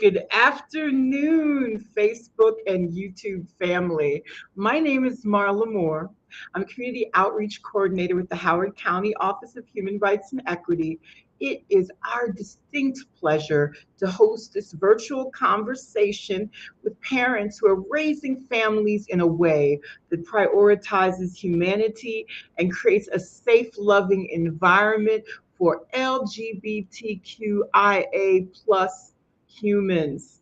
good afternoon, Facebook and YouTube family. My name is Marla Moore. I'm Community Outreach Coordinator with the Howard County Office of Human Rights and Equity. It is our distinct pleasure to host this virtual conversation with parents who are raising families in a way that prioritizes humanity and creates a safe, loving environment for LGBTQIA plus humans.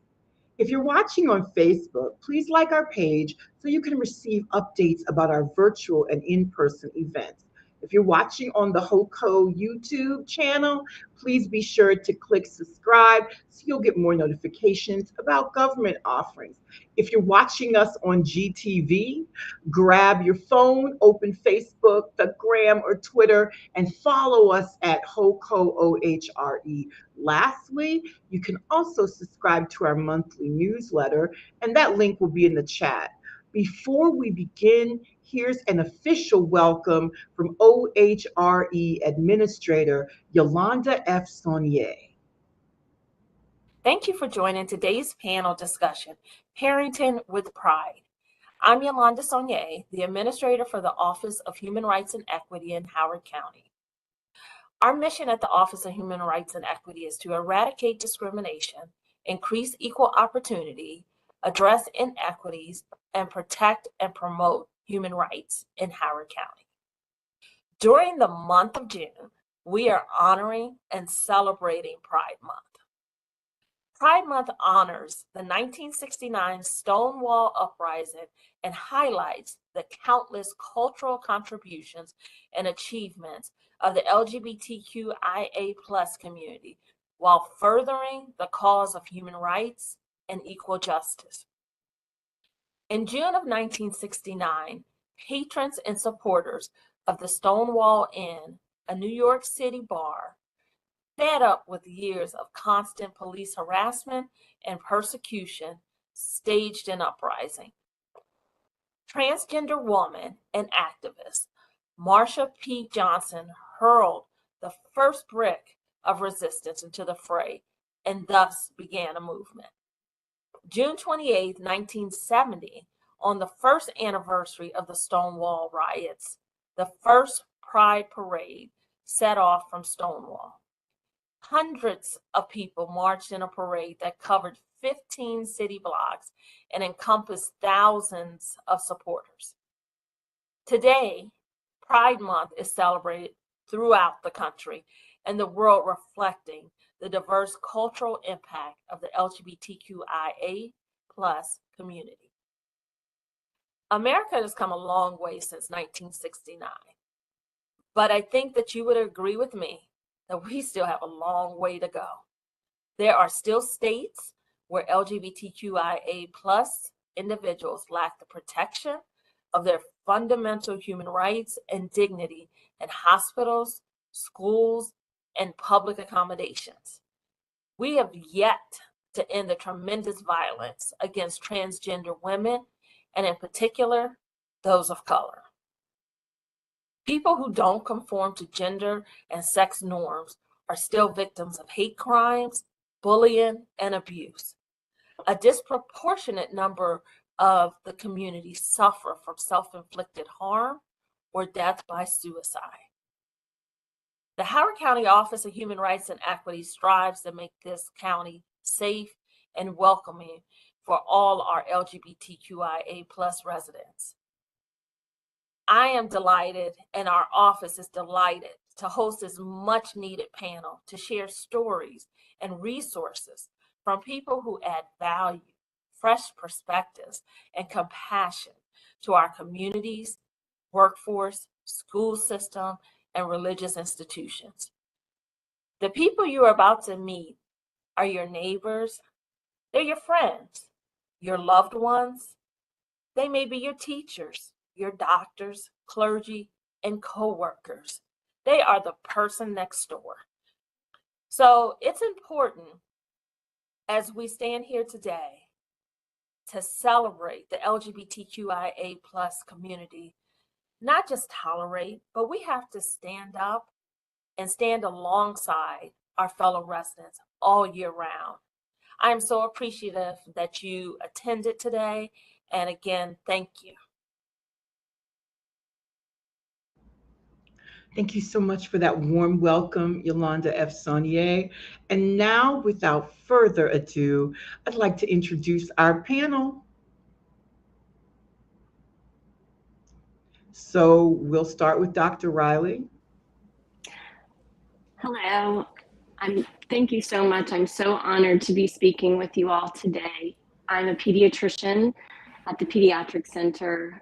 If you're watching on Facebook, please like our page so you can receive updates about our virtual and in-person events. If you're watching on the HOCO YouTube channel, please be sure to click subscribe so you'll get more notifications about government offerings. If you're watching us on GTV, grab your phone, open Facebook, the Gram, or Twitter, and follow us at HOCO, OHRE. Lastly, you can also subscribe to our monthly newsletter, and that link will be in the chat. Before we begin, here's an official welcome from OHRE Administrator Yolanda F. Saunier. Thank you for joining today's panel discussion, Parenting with Pride. I'm Yolanda Saunier, the Administrator for the Office of Human Rights and Equity in Howard County. Our mission at the Office of Human Rights and Equity is to eradicate discrimination, increase equal opportunity, address inequities, and protect and promote human rights in Howard County. During the month of June, we are honoring and celebrating Pride Month. Pride Month honors the 1969 Stonewall Uprising and highlights the countless cultural contributions and achievements of the LGBTQIA+ community while furthering the cause of human rights and equal justice. In June of 1969, patrons and supporters of the Stonewall Inn, a New York City bar, fed up with years of constant police harassment and persecution, staged an uprising. Transgender woman and activist Marsha P. Johnson hurled the first brick of resistance into the fray and thus began a movement. June 28, 1970, on the first anniversary of the Stonewall riots, the first Pride Parade set off from Stonewall. Hundreds of people marched in a parade that covered 15 city blocks and encompassed thousands of supporters. Today, Pride Month is celebrated throughout the country and the world, reflecting the diverse cultural impact of the LGBTQIA+ community. America has come a long way since 1969, but I think that you would agree with me that we still have a long way to go. There are still states where LGBTQIA+ individuals lack the protection of their fundamental human rights and dignity in hospitals, schools, and public accommodations. We have yet to end the tremendous violence against transgender women, and in particular, those of color. People who don't conform to gender and sex norms are still victims of hate crimes, bullying, and abuse. A disproportionate number of the community suffer from self-inflicted harm or death by suicide. The Howard County Office of Human Rights and Equity strives to make this county safe and welcoming for all our LGBTQIA+ residents. I am delighted, and our office is delighted to host this much needed panel to share stories and resources from people who add value, fresh perspectives, and compassion to our communities, workforce, school system, and religious institutions. The people you are about to meet are your neighbors, they're your friends, your loved ones, they may be your teachers, your doctors, clergy, and co-workers. They are the person next door. So it's important as we stand here today to celebrate the LGBTQIA+ community, not just tolerate, but we have to stand up and stand alongside our fellow residents all year round. I'm so appreciative that you attended today. And again, thank you. Thank you so much for that warm welcome, Yolanda F. Saunier. And now, without further ado, I'd like to introduce our panel. So we'll start with Dr. Riley. Hello. Thank you so much. I'm so honored to be speaking with you all today. I'm a pediatrician at the Pediatric Center.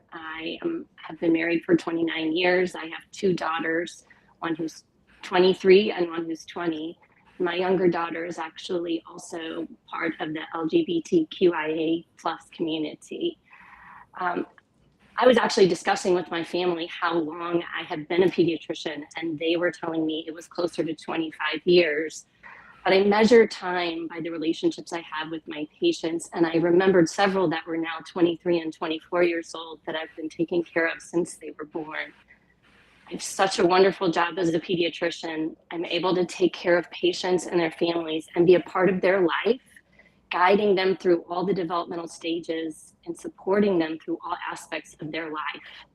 Have been married for 29 years. I have two daughters, one who's 23 and one who's 20. My younger daughter is actually also part of the LGBTQIA+ community. I was actually discussing with my family how long I had been a pediatrician, and they were telling me it was closer to 25 years. But I measure time by the relationships I have with my patients, and I remembered several that were now 23 and 24 years old that I've been taking care of since they were born. I have such a wonderful job as a pediatrician. I'm able to take care of patients and their families and be a part of their life, guiding them through all the developmental stages and supporting them through all aspects of their life.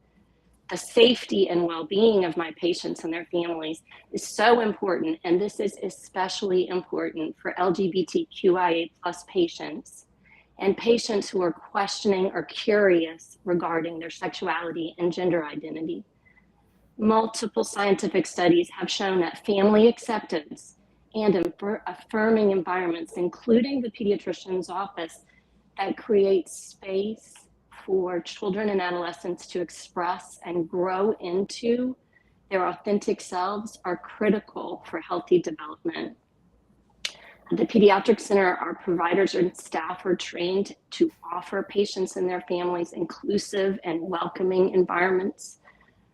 The safety and well-being of my patients and their families is so important, and this is especially important for LGBTQIA+ patients and patients who are questioning or curious regarding their sexuality and gender identity. Multiple scientific studies have shown that family acceptance and affirming environments, including the pediatrician's office, that create space for children and adolescents to express and grow into their authentic selves are critical for healthy development. At the Pediatric Center, our providers and staff are trained to offer patients and their families inclusive and welcoming environments.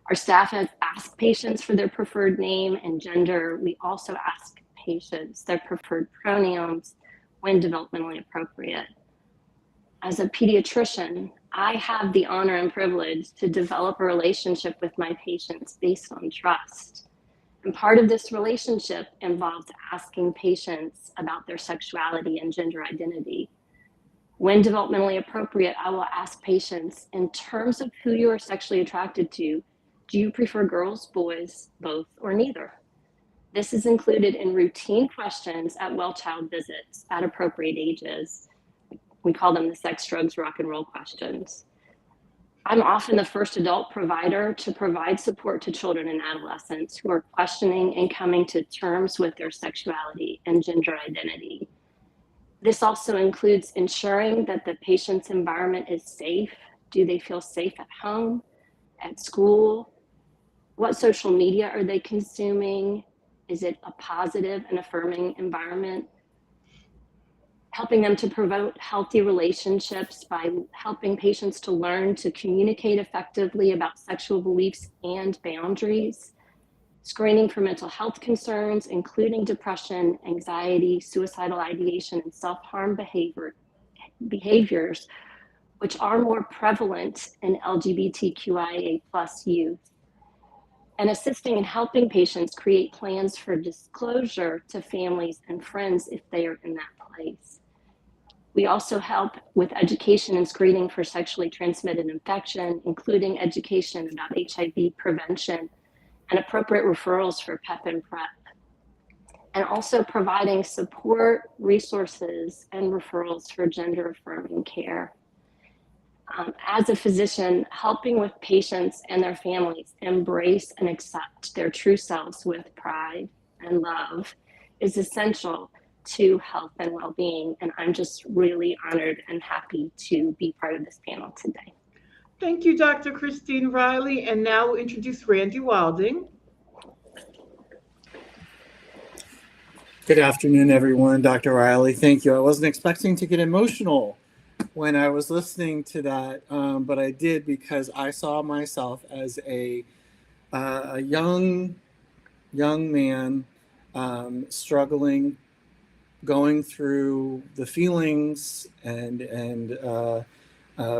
Our staff has asked patients for their preferred name and gender. We also ask patients their preferred pronouns when developmentally appropriate. As a pediatrician, I have the honor and privilege to develop a relationship with my patients based on trust. And part of this relationship involves asking patients about their sexuality and gender identity. When developmentally appropriate, I will ask patients, in terms of who you are sexually attracted to, do you prefer girls, boys, both, or neither? This is included in routine questions at well-child visits at appropriate ages. We call them the sex, drugs, rock and roll questions. I'm often the first adult provider to provide support to children and adolescents who are questioning and coming to terms with their sexuality and gender identity. This also includes ensuring that the patient's environment is safe. Do they feel safe at home, at school? What social media are they consuming? Is it a positive and affirming environment? Helping them to promote healthy relationships by helping patients to learn to communicate effectively about sexual beliefs and boundaries. Screening for mental health concerns, including depression, anxiety, suicidal ideation, and self-harm behaviors, which are more prevalent in LGBTQIA+ youth. And assisting and helping patients create plans for disclosure to families and friends if they are in that place. We also help with education and screening for sexually transmitted infection, including education about HIV prevention and appropriate referrals for PEP and PrEP. And also providing support, resources, and referrals for gender affirming care. As a physician, helping with patients and their families embrace and accept their true selves with pride and love is essential to health and well-being. And I'm just really honored and happy to be part of this panel today. Thank you, Dr. Christine Riley. And now we'll introduce Randy Wilding. Good afternoon, everyone. Dr. Riley, thank you. I wasn't expecting to get emotional when I was listening to that, but I did because I saw myself as a young man struggling, going through the feelings and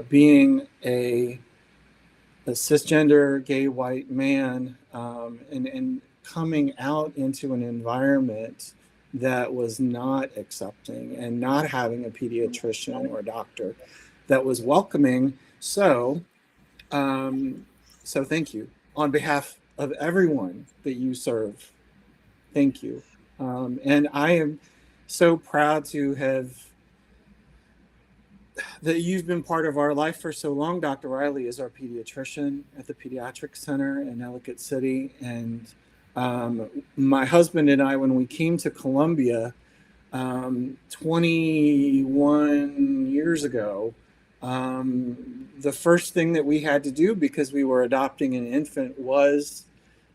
being a cisgender gay white man and coming out into an environment that was not accepting and not having a pediatrician or a doctor that was welcoming. So, so thank you on behalf of everyone that you serve. Thank you. And I am so proud to have that you've been part of our life for so long. Dr. Riley is our pediatrician at the Pediatric Center in Ellicott City. And my husband and I, when we came to Columbia 21 years ago, the first thing that we had to do, because we were adopting an infant, was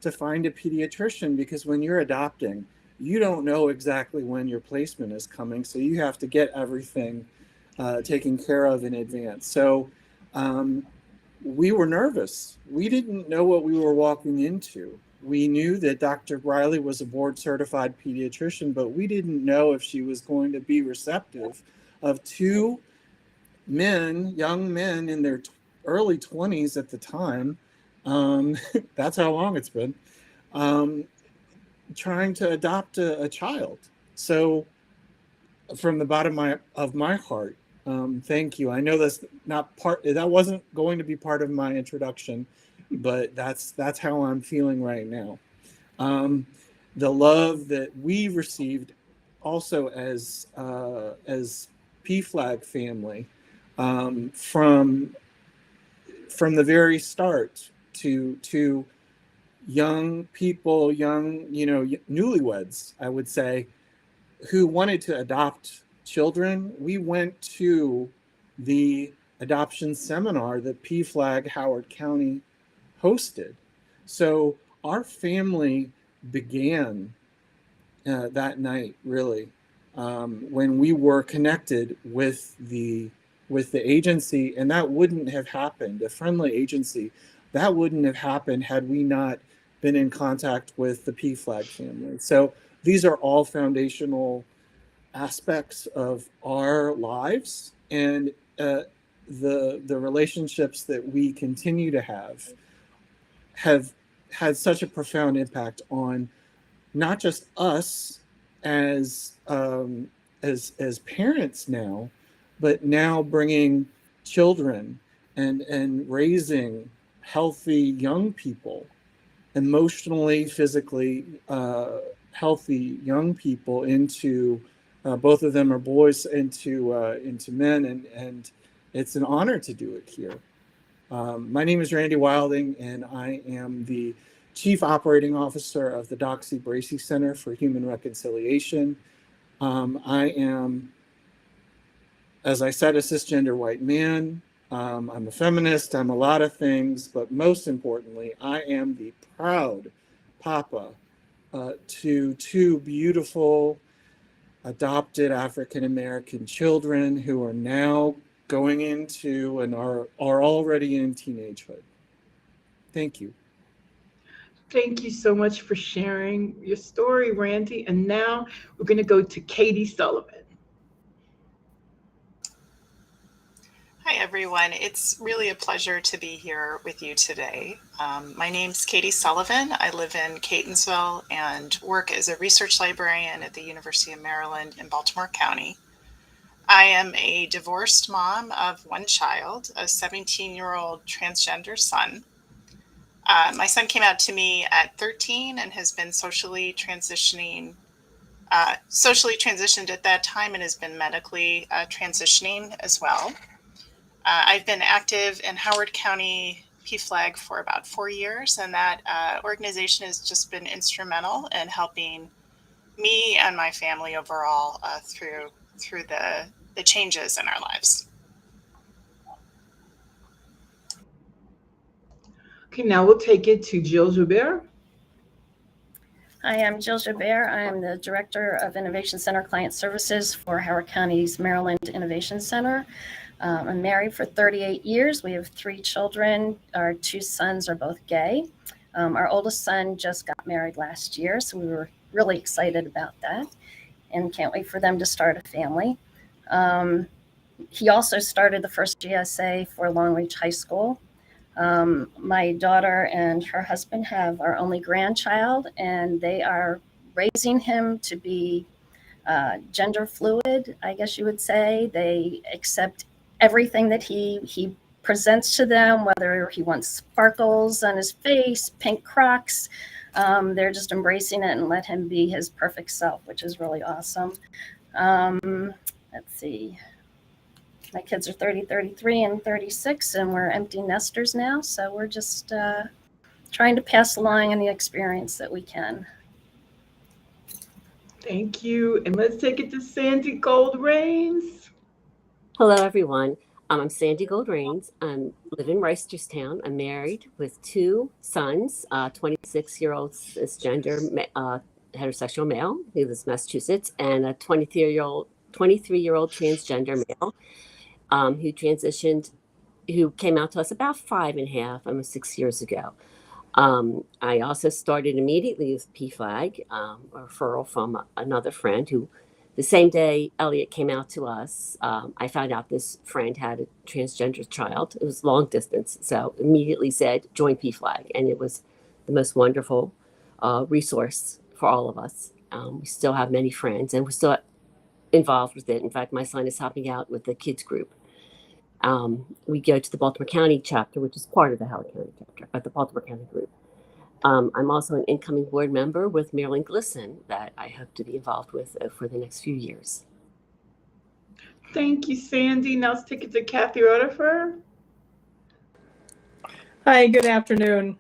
to find a pediatrician, because when you're adopting, you don't know exactly when your placement is coming. So you have to get everything taken care of in advance. So we were nervous. We didn't know what we were walking into. We knew that Dr. Riley was a board certified pediatrician, but we didn't know if she was going to be receptive of two men, young men in their early 20s at the time. That's how long it's been. Trying to adopt a child. So from the bottom of my heart, thank you. I know that wasn't going to be part of my introduction, but that's how I'm feeling right now. The love that we received also as PFLAG family, from the very start to young people, newlyweds, I would say, who wanted to adopt children. We went to the adoption seminar that PFLAG Howard County hosted. So our family began that night, really, when we were connected with the agency, and that wouldn't have happened. A friendly agency, that wouldn't have happened had we not been in contact with the PFLAG family. So these are all foundational aspects of our lives, and the relationships that we continue to have had such a profound impact on not just us as parents now, but now bringing children and raising healthy young people, emotionally, physically healthy young people into both of them are boys, into men, and it's an honor to do it here. My name is Randy Wilding, and I am the Chief Operating Officer of the Doxy Bracey Center for Human Reconciliation. I am, as I said, a cisgender white man. I'm a feminist. I'm a lot of things, but most importantly, I am the proud papa to two beautiful adopted African-American children who are now going into and are already in teenagehood. Thank you. Thank you so much for sharing your story, Randy. And now we're going to go to Katie Sullivan. Hi, everyone. It's really a pleasure to be here with you today. My name's Katie Sullivan. I live in Catonsville and work as a research librarian at the University of Maryland in Baltimore County. I am a divorced mom of one child, a 17-year-old transgender son. My son came out to me at 13 and has been socially transitioned at that time, and has been medically transitioning as well. I've been active in Howard County PFLAG for about 4 years, and that organization has just been instrumental in helping me and my family overall through the changes in our lives. Okay, now we'll take it to Jill Joubert. Hi, I'm Jill Joubert. I'm the Director of Innovation Center Client Services for Howard County's Maryland Innovation Center. I'm married for 38 years. We have 3 children. Our 2 sons are both gay. Our oldest son just got married last year, so we were really excited about that and can't wait for them to start a family. He also started the first GSA for Long Reach High School. My daughter and her husband have our only grandchild, and they are raising him to be gender fluid, I guess you would say. They accept everything that he presents to them, whether he wants sparkles on his face, pink Crocs. They're just embracing it and let him be his perfect self, which is really awesome. Let's see. My kids are 30, 33, and 36, and we're empty nesters now. So we're just trying to pass along any experience that we can. Thank you. And let's take it to Sandy Gold Rains. Hello, everyone. I'm Sandy Gold Rains. I live in Reisterstown. I'm married with two sons, 26-year-old cisgender heterosexual male who lives in Massachusetts, and a 23-year-old transgender male who transitioned, who came out to us about 5.5, almost 6 years ago. I also started immediately with PFLAG, a referral from another friend who, the same day Elliot came out to us, I found out this friend had a transgender child. It was long distance, so immediately said, join PFLAG. And it was the most wonderful resource for all of us. We still have many friends and we're still involved with it. In fact, my son is helping out with the kids group. We go to the Baltimore County chapter, which is part of the Howard County chapter, but the Baltimore County group. I'm also an incoming board member with Marilyn Glisson that I hope to be involved with for the next few years. Thank you, Sandy. Now let's take it to Kathy Rutherford. Hi, good afternoon.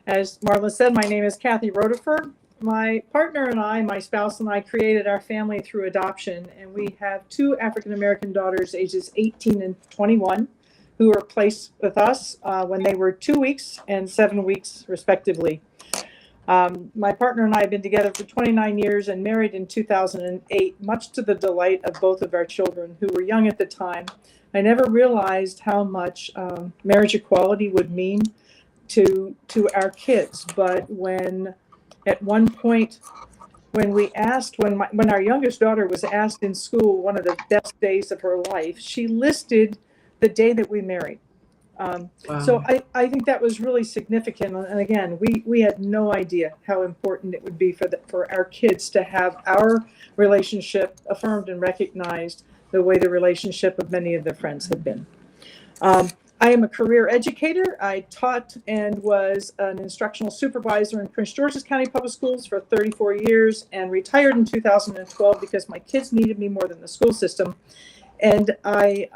As Marla said, my name is Kathy Rutherford. My partner and I, my spouse and I, created our family through adoption, and we have two African-American daughters, ages 18 and 21, who were placed with us when they were 2 weeks and 7 weeks, respectively. My partner and I have been together for 29 years and married in 2008, much to the delight of both of our children, who were young at the time. I never realized how much marriage equality would mean to our kids, but when at one point, when our youngest daughter was asked in school one of the best days of her life, she listed the day that we married. Wow. So I think that was really significant. And again, we had no idea how important it would be for our kids to have our relationship affirmed and recognized the way the relationship of many of their friends had been. I am a career educator. I taught and was an instructional supervisor in Prince George's County Public Schools for 34 years and retired in 2012 because my kids needed me more than the school system. And I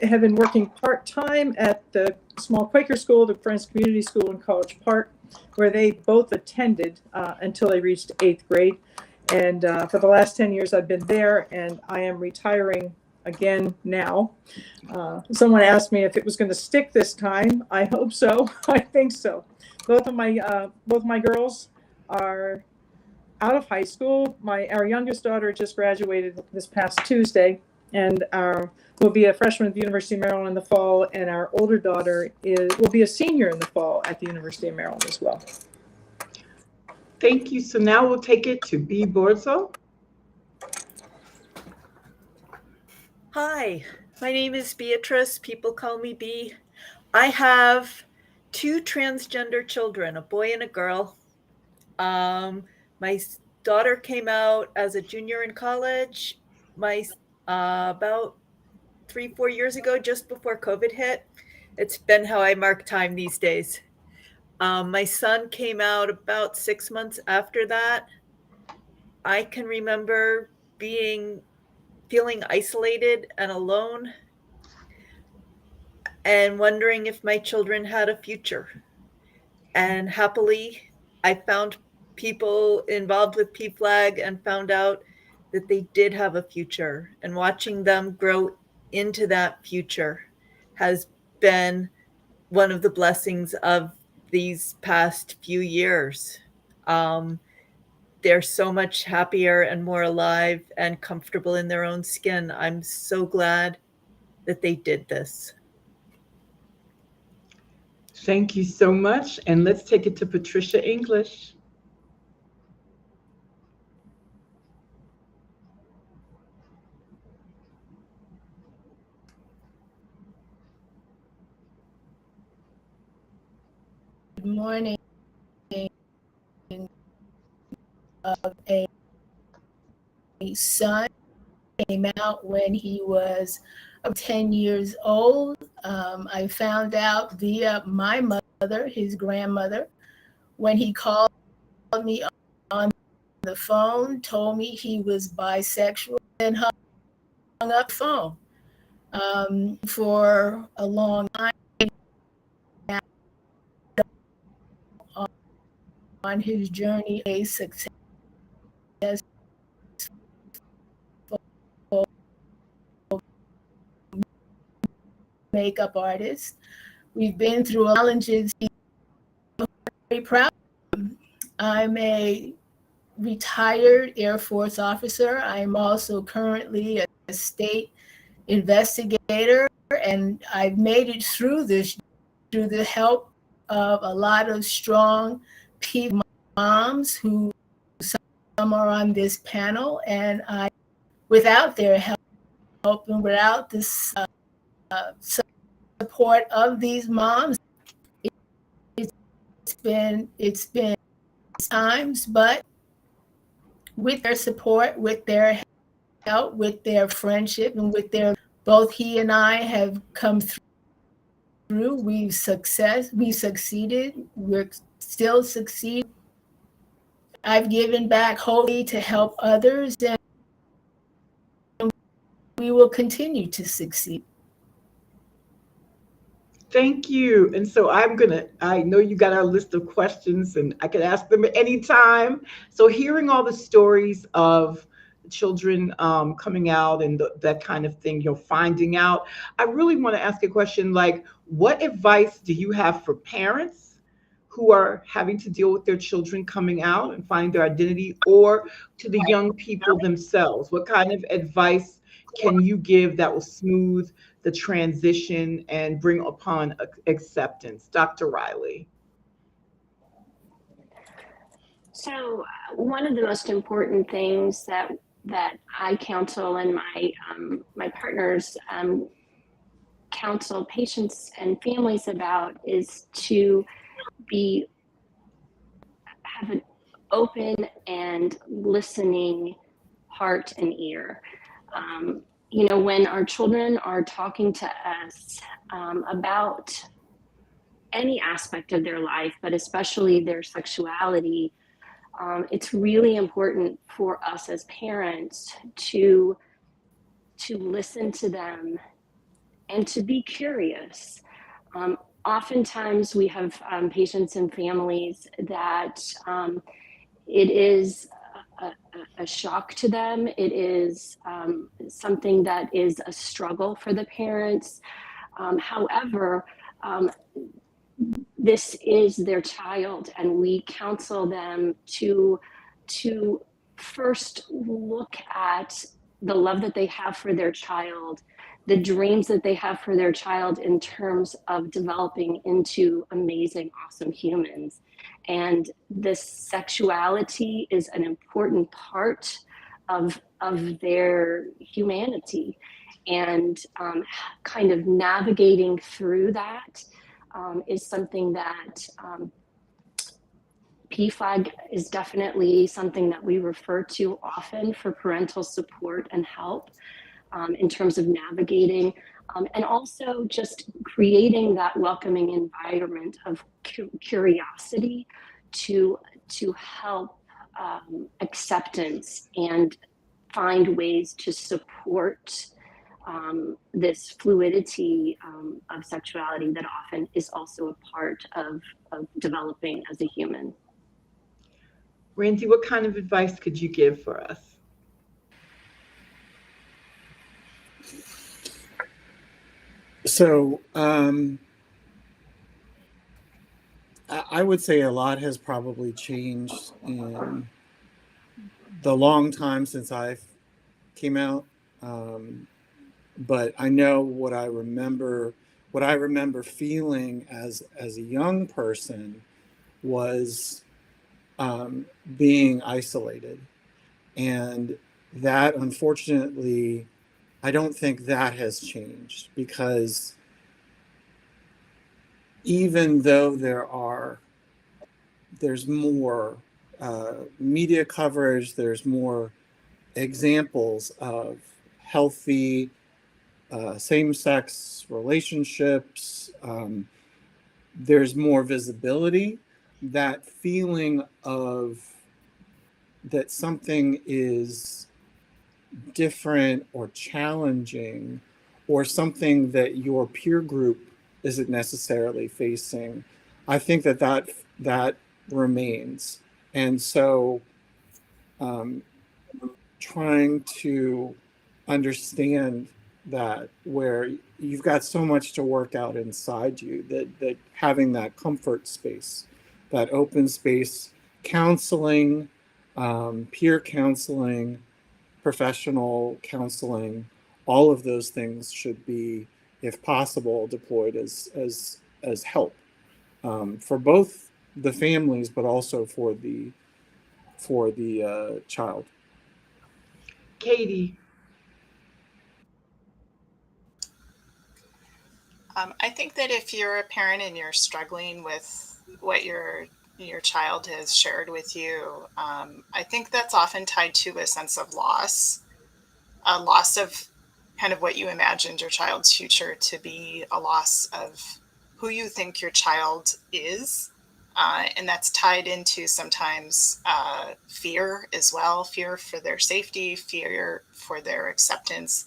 have been working part-time at the small Quaker school, the Friends Community School in College Park, where they both attended until they reached 8th grade. And for the last 10 years, I've been there, and I am retiring again now. Someone asked me if it was going to stick this time. I hope so. I think so. Both my girls are out of high school. Our youngest daughter just graduated this past Tuesday, and will be a freshman at the University of Maryland in the fall, and our older daughter will be a senior in the fall at the University of Maryland as well. Thank you. So now we'll take it to B. Borzo. Hi, my name is Beatrice. People call me B. I have two transgender children, a boy and a girl. My daughter came out as a junior in college about 3-4 years ago, just before COVID hit. It's been how I mark time these days. My son came out about 6 months after that. I can remember feeling isolated and alone and wondering if my children had a future. And happily, I found people involved with PFLAG and found out that they did have a future. And watching them grow into that future has been one of the blessings of these past few years. They're so much happier and more alive and comfortable in their own skin. I'm so glad that they did this. Thank you so much. And let's take it to Patricia English. Good morning. Of a son came out when he was 10 years old. I found out via my mother, his grandmother, when he called me on the phone, told me he was bisexual, and hung up the phone. For a long time on his journey, a successful makeup artist. We've been through challenges. I'm very proud. I'm a retired Air Force officer. I'm also currently a state investigator, and I've made it through this through the help of a lot of strong people, moms who some are on this panel, and without their help and without this support of these moms, it's been times, but with their support, with their help, with their friendship, and with their, both he and I have come through. We've succeeded. We're still succeeding. I've given back wholly to help others, and we will continue to succeed. Thank you. And so I know you got our list of questions and I can ask them at any time. So hearing all the stories of children coming out and that kind of thing, finding out, I really want to ask a question like, what advice do you have for parents who are having to deal with their children coming out and finding their identity, or to the young people themselves? What kind of advice can you give that will smooth the transition and bring upon acceptance? Dr. Riley. So one of the most important things that I counsel and my partners counsel patients and families about is to have an open and listening heart and ear. When our children are talking to us about any aspect of their life, but especially their sexuality, it's really important for us as parents to listen to them and to be curious. Oftentimes we have patients and families that it is a shock to them. It is something that is a struggle for the parents. However, this is their child, and we counsel them to first look at the love that they have for their child, the dreams that they have for their child in terms of developing into amazing, awesome humans. And this sexuality is an important part of their humanity, and kind of navigating through that is something that PFLAG is definitely something that we refer to often for parental support and help in terms of navigating, and also just creating that welcoming environment of curiosity to help acceptance and find ways to support this fluidity of sexuality that often is also a part of developing as a human. Randy, what kind of advice could you give for us? So I would say a lot has probably changed in the long time since I came out. But I know what I remember feeling as a young person was being isolated. And that, unfortunately, I don't think that has changed, because even though there's more media coverage, there's more examples of healthy same-sex relationships. There's more visibility. That feeling of that something is different or challenging, or something that your peer group isn't necessarily facing, I think that remains. And so trying to understand that, where you've got so much to work out inside you, that having that comfort space, that open space, counseling, peer counseling, professional counseling, all of those things should be, if possible, deployed as help for both the families, but also for the child. Katie. I think that if you're a parent and you're struggling with what your child has shared with you, I think that's often tied to a sense of loss, a loss of kind of what you imagined your child's future to be, a loss of who you think your child is. And that's tied into sometimes fear as well, fear for their safety, fear for their acceptance,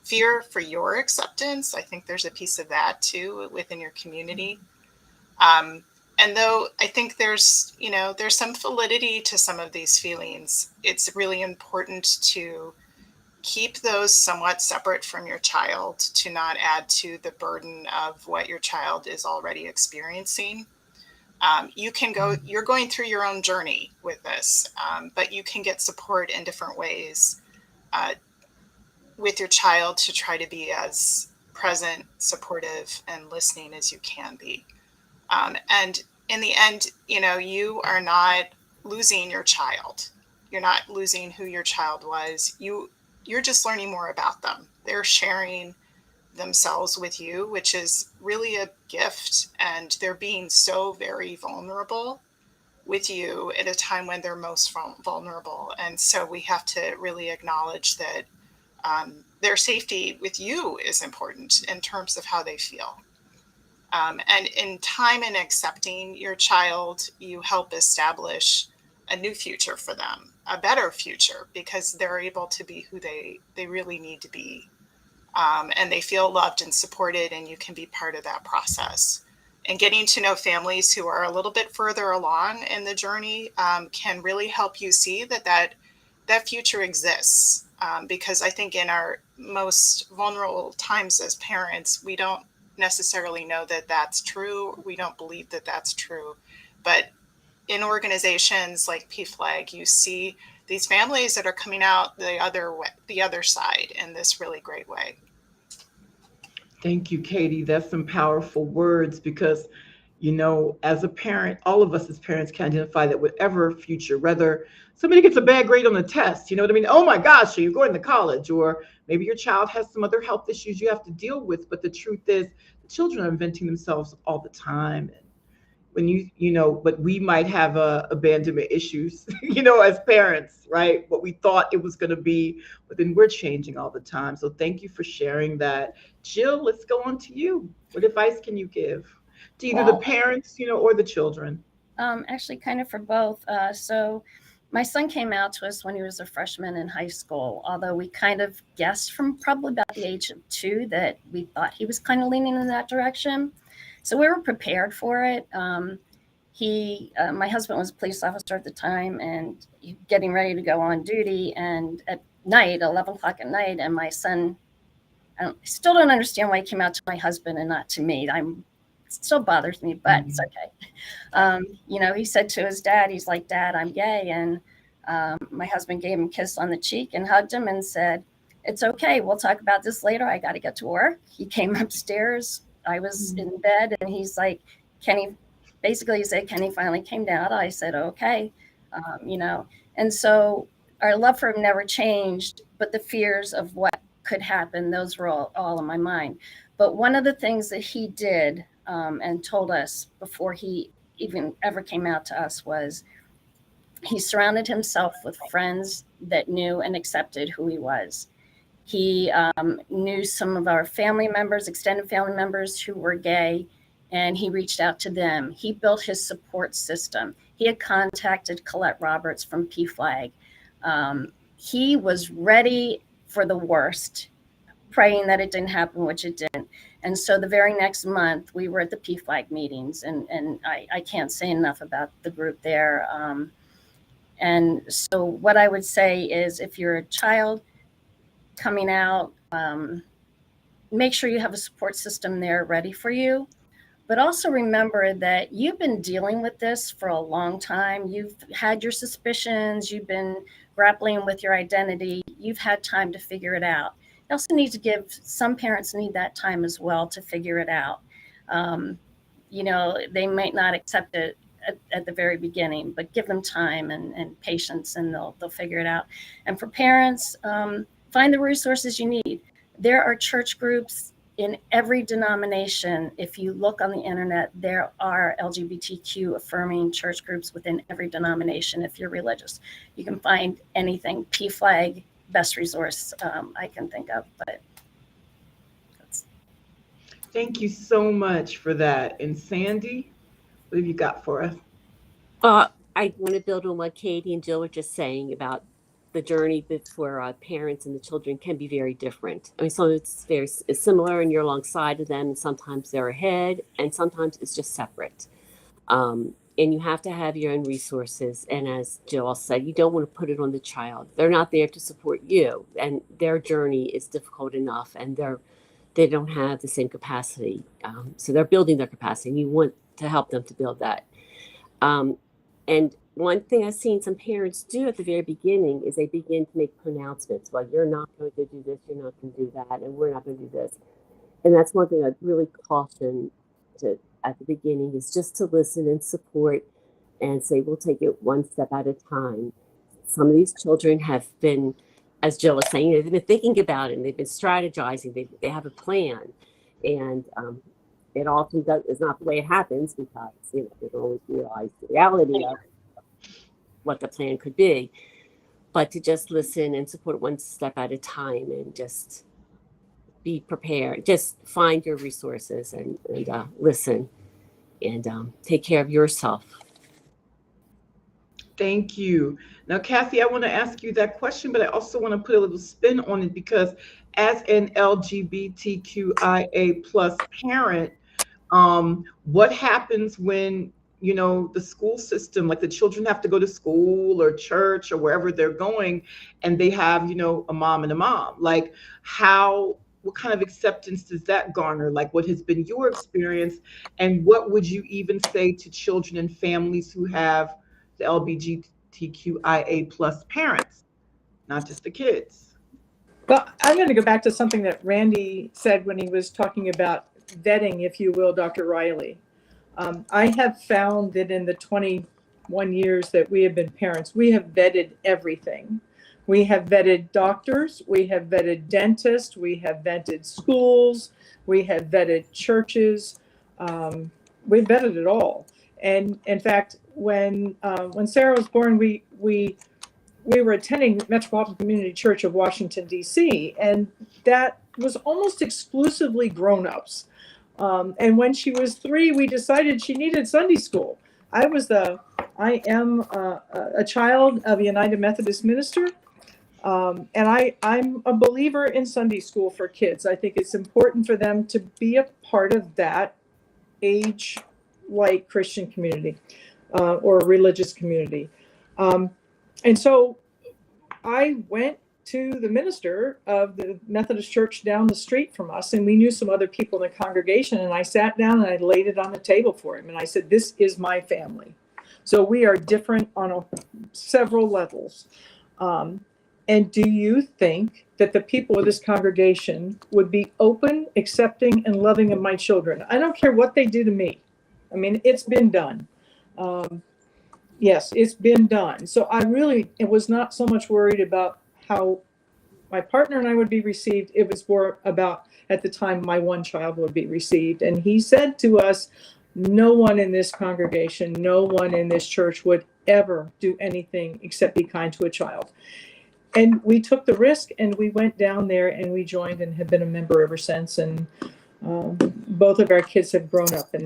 fear for your acceptance. I think there's a piece of that too within your community. And though I think there's some validity to some of these feelings, it's really important to keep those somewhat separate from your child, to not add to the burden of what your child is already experiencing. You're going through your own journey with this, but you can get support in different ways with your child to try to be as present, supportive, and listening as you can be. And in the end, you are not losing your child. You're not losing who your child was. You're just learning more about them. They're sharing themselves with you, which is really a gift. And they're being so very vulnerable with you at a time when they're most vulnerable. And so we have to really acknowledge that their safety with you is important in terms of how they feel. And in time and accepting your child, you help establish a new future for them, a better future, because they're able to be who they really need to be. And they feel loved and supported, and you can be part of that process. And getting to know families who are a little bit further along in the journey can really help you see that future exists. Because I think in our most vulnerable times as parents, we don't necessarily know that that's true. We don't believe that that's true. But in organizations like PFLAG, you see these families that are coming out the other side in this really great way. Thank you, Katie. That's some powerful words, because, as a parent, all of us as parents can identify that whatever future, whether somebody gets a bad grade on the test, you know what I mean? Oh my gosh, so you're going to college, or maybe your child has some other health issues you have to deal with. But the truth is, the children are inventing themselves all the time. And when but we might have abandonment issues, as parents, right? What we thought it was going to be, but then we're changing all the time. So thank you for sharing that. Jill, let's go on to you. What advice can you give to either the parents, or the children? Actually, kind of for both. So my son came out to us when he was a freshman in high school, although we kind of guessed from probably about the age of 2 that we thought he was kind of leaning in that direction. So we were prepared for it. My husband was a police officer at the time and getting ready to go on duty. And at night, 11 o'clock at night, and my son, I still don't understand why he came out to my husband and not to me. It still bothers me, but it's okay. He said to his dad, he's like, "Dad, I'm gay." And my husband gave him a kiss on the cheek and hugged him and said, "It's okay. We'll talk about this later. I got to get to work." He came upstairs. I was in bed, and he's like, basically he said, "Kenny finally came down." I said, "Okay." And so our love for him never changed, but the fears of what could happen, those were all in my mind. But one of the things that he did and told us before he even ever came out to us was, He surrounded himself with friends that knew and accepted who he was. He knew some of our family members, extended family members who were gay, and he reached out to them. He built his support system. He had contacted Colette Roberts from PFLAG. He was ready for the worst, praying that it didn't happen, which it didn't. And so the very next month, we were at the PFLAG meetings, and I can't say enough about the group there. And so what I would say is, if you're a child coming out, make sure you have a support system there ready for you. But also remember that you've been dealing with this for a long time. You've had your suspicions. You've been grappling with your identity. You've had time to figure it out. You also need to give, some parents need that time as well to figure it out. You know, they might not accept it at the very beginning, but give them time and patience, and they'll figure it out. And for parents, find the resources you need. There are church groups in every denomination. If you look on the internet, there are LGBTQ affirming church groups within every denomination. If you're religious, you can find anything. PFLAG, best resource I can think of. But thank you so much for that. And Sandy, what have you got for us? I want to build on what Katie and Jill were just saying about the journey for parents and the children can be very different. I mean, so it's very similar and you're alongside of them, and sometimes they're ahead and sometimes it's just separate. And you have to have your own resources. And as Jill said, you don't want to put it on the child. They're not there to support you, and their journey is difficult enough, and they don't have the same capacity. So they're building their capacity, and you want to help them to build that. And one thing I've seen some parents do at the very beginning is they begin to make pronouncements. Well, you're not going to do this, you're not going to do that, and we're not going to do this. And that's one thing I'd really caution at the beginning, is just to listen and support and say, we'll take it one step at a time. Some of these children have been, as Jill was saying, they've been thinking about it, and they've been strategizing, they have a plan. And it often is not the way it happens, because they don't always realize the reality of what the plan could be. But to just listen and support one step at a time, and just be prepared. Just find your resources and listen, and take care of yourself. Thank you. Now, Kathy, I want to ask you that question, but I also want to put a little spin on it, because as an LGBTQIA plus parent, what happens when, the school system, like the children have to go to school or church or wherever they're going, and they have, a mom and a mom? Like, what kind of acceptance does that garner? Like, what has been your experience, and what would you even say to children and families who have the LGBTQIA plus parents, not just the kids? Well, I'm going to go back to something that Randy said when he was talking about vetting, if you will, Dr. Riley. I have found that in the 21 years that we have been parents, we have vetted everything. We have vetted doctors, we have vetted dentists, we have vetted schools, we have vetted churches. We've vetted it all. And in fact, when Sarah was born, we were attending Metropolitan Community Church of Washington, D.C., and that was almost exclusively grown-ups. And when she was 3, we decided she needed Sunday school. I am a child of a United Methodist minister, and I'm a believer in Sunday school for kids. I think it's important for them to be a part of that age-like Christian community or religious community. And so I went to the minister of the Methodist church down the street from us, and we knew some other people in the congregation, and I sat down and I laid it on the table for him, and I said, this is my family. So we are different on several levels. And do you think that the people of this congregation would be open, accepting, and loving of my children? I don't care what they do to me. I mean, it's been done. Yes, it's been done. So it was not so much worried about how my partner and I would be received. It was more about, at the time, my one child would be received. And he said to us, no one in this congregation, no one in this church would ever do anything except be kind to a child. And we took the risk and we went down there and we joined and have been a member ever since. And both of our kids have grown up in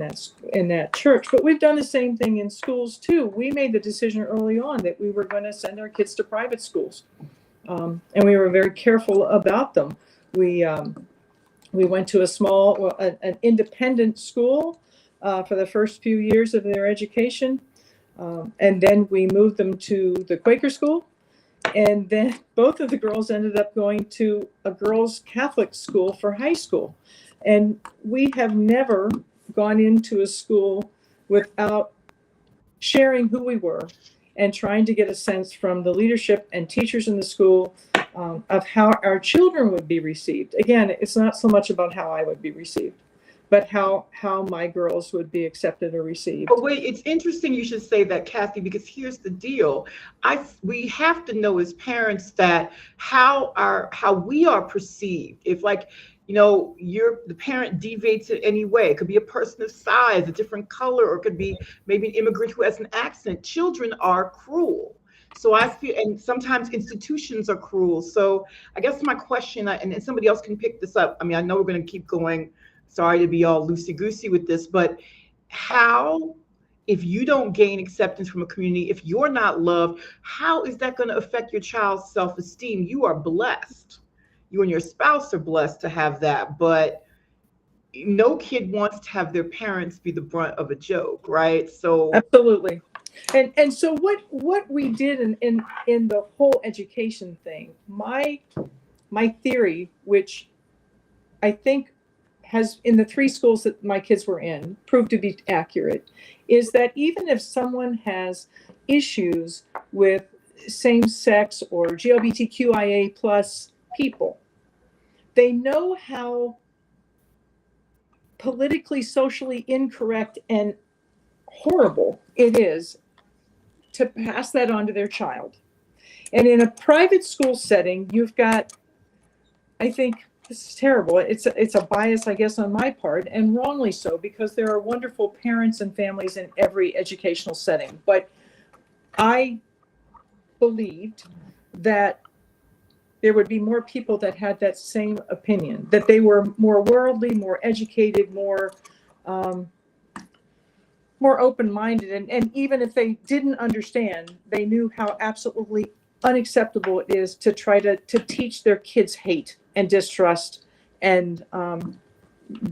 that church. But we've done the same thing in schools too. We made the decision early on that we were going to send our kids to private schools, and we were very careful about them. We went to an independent school for the first few years of their education, and then we moved them to the Quaker school. And then both of the girls ended up going to a girls' Catholic school for high school. And we have never gone into a school without sharing who we were and trying to get a sense from the leadership and teachers in the school of how our children would be received. Again, it's not so much about how I would be received, but how my girls would be accepted or received. But wait, it's interesting you should say that, Kathy, because here's the deal. We have to know as parents that how we are perceived. If, like, you know, the parent deviates in any way, it could be a person of size, a different color, or it could be maybe an immigrant who has an accent. Children are cruel. So I feel, and sometimes institutions are cruel. So I guess my question, and somebody else can pick this up. I mean, I know we're going to keep going. Sorry to be all loosey-goosey with this, but how, if you don't gain acceptance from a community, if you're not loved, how is that going to affect your child's self-esteem? You are blessed. You and your spouse are blessed to have that, but no kid wants to have their parents be the brunt of a joke, right? So absolutely. And so what we did in the whole education thing, my theory, which I think has, in the 3 schools that my kids were in, proved to be accurate, is that even if someone has issues with same-sex or LGBTQIA plus people, they know how politically, socially incorrect and horrible it is to pass that on to their child. And in a private school setting, you've got, I think, this is terrible. It's a bias, I guess, on my part, and wrongly so, because there are wonderful parents and families in every educational setting. But I believed that there would be more people that had that same opinion, that they were more worldly, more educated, more open-minded. And even if they didn't understand, they knew how absolutely unacceptable it is to try to teach their kids hate and distrust and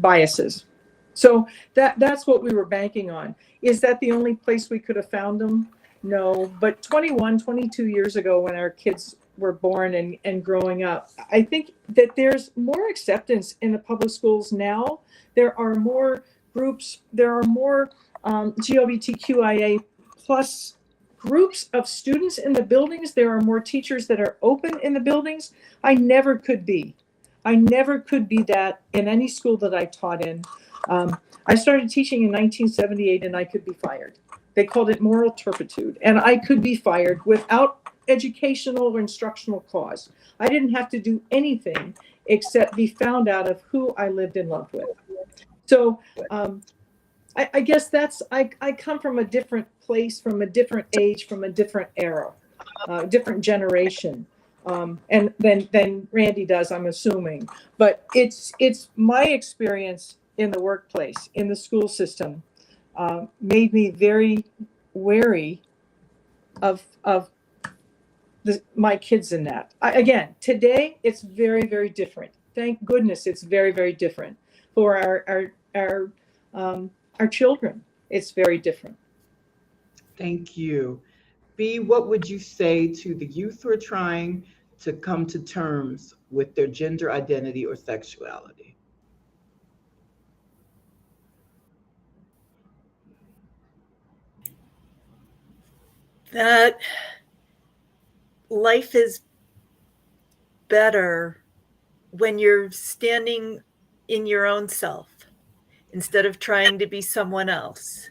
biases. So that's what we were banking on. Is that the only place we could have found them? No, but 22 years ago, when our kids were born and growing up, I think that there's more acceptance in the public schools now. There are more groups, there are more LGBTQIA plus groups of students in the buildings. There are more teachers that are open in the buildings. I never could be that in any school that I taught in. I started teaching in 1978 and I could be fired. They called it moral turpitude, and I could be fired without educational or instructional cause. I didn't have to do anything except be found out of who I lived and loved with. So I guess I come from a different place, from a different age, from a different era, different generation, and than Randy does, I'm assuming. But it's my experience in the workplace, in the school system, made me very wary of my kids in that. Again, today it's very, very different. Thank goodness it's very, very different for our children. It's very different. thank you. B, what would you say to the youth who are trying to come to terms with their gender identity or sexuality? That life is better when you're standing in your own self instead of trying to be someone else.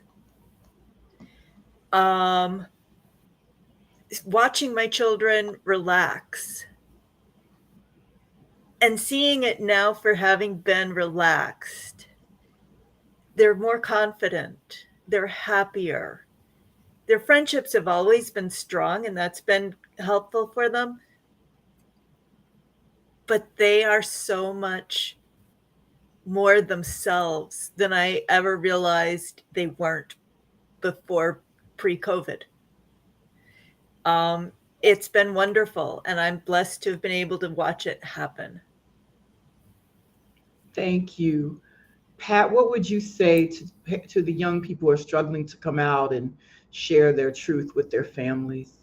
Watching my children relax and seeing it now for having been relaxed, they're more confident, they're happier, their friendships have always been strong, and that's been helpful for them. But they are so much more themselves than I ever realized they weren't before pre-COVID. It's been wonderful, and I'm blessed to have been able to watch it happen. Thank you. Pat, what would you say to the young people who are struggling to come out and share their truth with their families?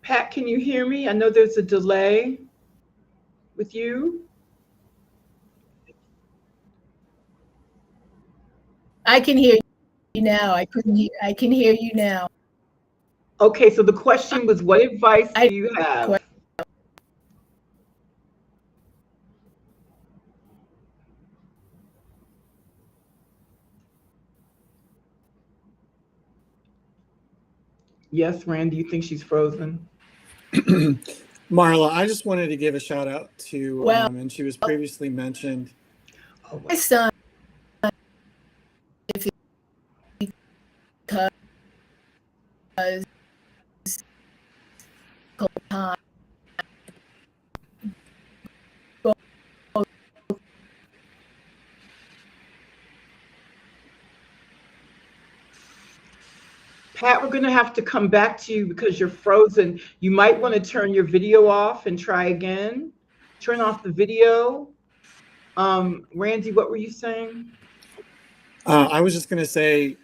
Pat, can you hear me? I know there's a delay with you. I can hear you now. I can hear you now. Okay, so the question was, what advice do you have? Yes, Randy, you think she's frozen? Marla, I just wanted to give a shout out to, Well, and she was previously mentioned. Oh, my son, because time. Pat, we're going to have to come back to you because you're frozen. You might want to turn your video off and try again. Turn off the video. Randy, what were you saying? I was just going to say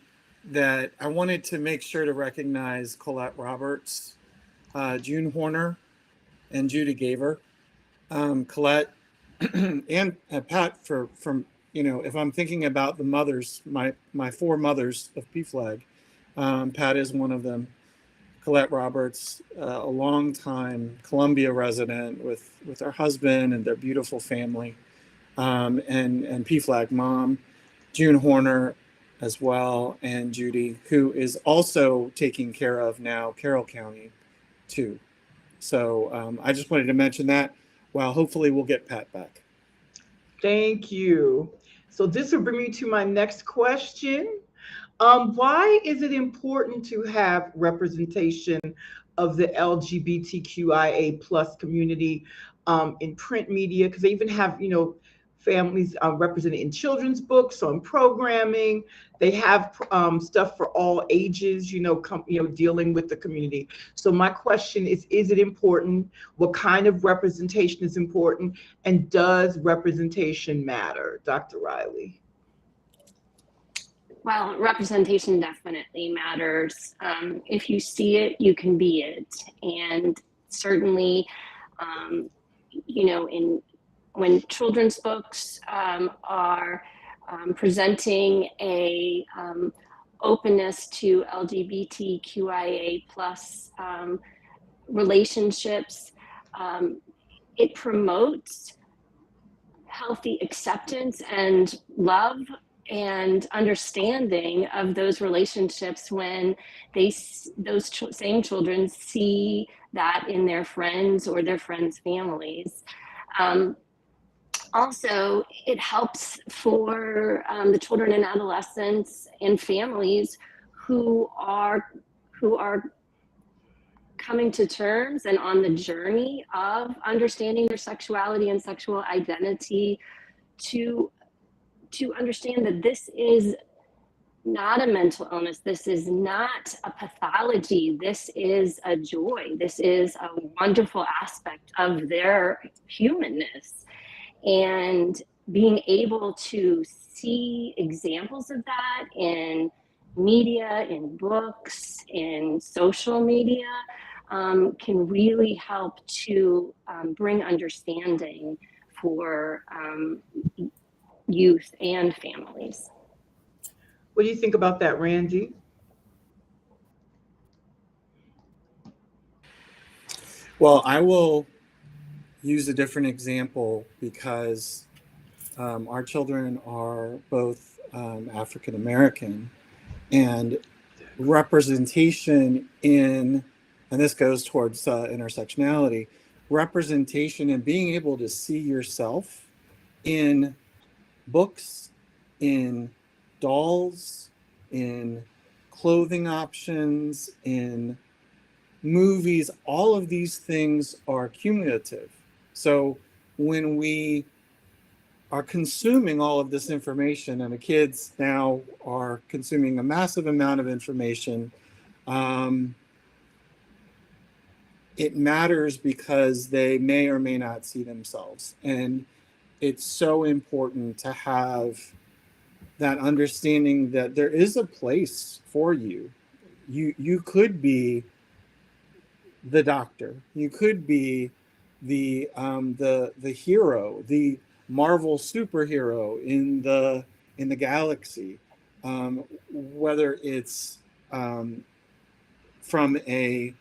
that I wanted to make sure to recognize Colette Roberts, June Horner, and Judy Gaver. Colette and Pat, from if I'm thinking about the mothers, my four mothers of PFLAG, Pat is one of them. Colette Roberts, a long-time Columbia resident with her husband and their beautiful family, and PFLAG mom, June Horner as well, and Judy, who is also taking care of now Carroll County too. So I just wanted to mention that. Well, hopefully we'll get Pat back. Thank you. So this will bring me to my next question. Why is it important to have representation of the LGBTQIA plus community in print media? Because they even have, families represented in children's books, on programming. They have stuff for all ages, dealing with the community. So my question is it important? What kind of representation is important? And does representation matter? Dr. Riley. Well, representation definitely matters. If you see it, you can be it. And certainly, when children's books are presenting a openness to LGBTQIA plus relationships, it promotes healthy acceptance and love and understanding of those relationships when those same children see that in their friends or their friends' families. Also, it helps for the children and adolescents and families who are coming to terms and on the journey of understanding their sexuality and sexual identity to understand that this is not a mental illness. This is not a pathology. This is a joy. This is a wonderful aspect of their humanness. And being able to see examples of that in media, in books, in social media, can really help to bring understanding for youth and families. What do you think about that, Randy? Well, I will use a different example because our children are both African American, and representation in, and this goes towards intersectionality, representation and being able to see yourself in books, in dolls, in clothing options, in movies, all of these things are cumulative. So when we are consuming all of this information, and the kids now are consuming a massive amount of information, it matters because they may or may not see themselves. And it's so important to have that understanding that there is a place for you. You could be the doctor. You could be the hero, the Marvel superhero in the galaxy, whether it's from a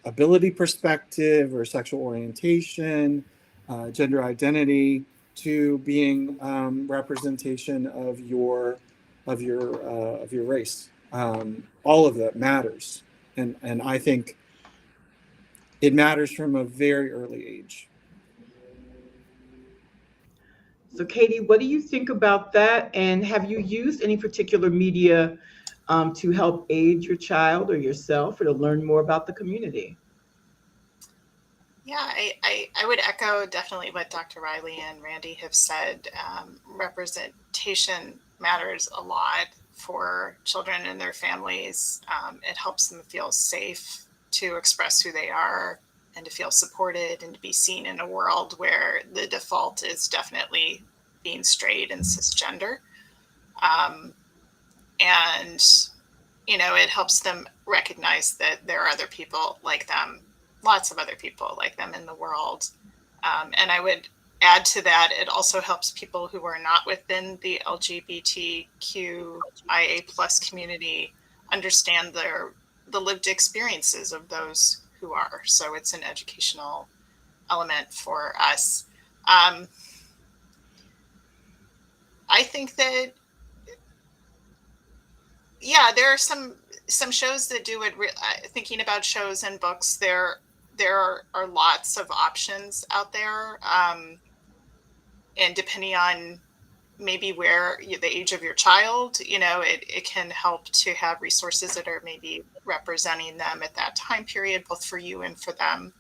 ability perspective or sexual orientation, gender identity, to being representation of your race. All of that matters, and I think it matters from a very early age. So, Katie, what do you think about that? And have you used any particular media to help aid your child or yourself, or to learn more about the community? Yeah, I would echo definitely what Dr. Riley and Randy have said. Representation matters a lot for children and their families. It helps them feel safe to express who they are and to feel supported and to be seen in a world where the default is definitely being straight and cisgender. And, you know, it helps them recognize that there are other people like them, lots of other people like them in the world. And I would add to that, it also helps people who are not within the LGBTQIA plus community understand the lived experiences of those who are. So it's an educational element for us. I think that, yeah, there are some shows that do it. Thinking about shows and books, there are lots of options out there, and depending on maybe where the age of your child, you know, it can help to have resources that are maybe representing them at that time period, both for you and for them.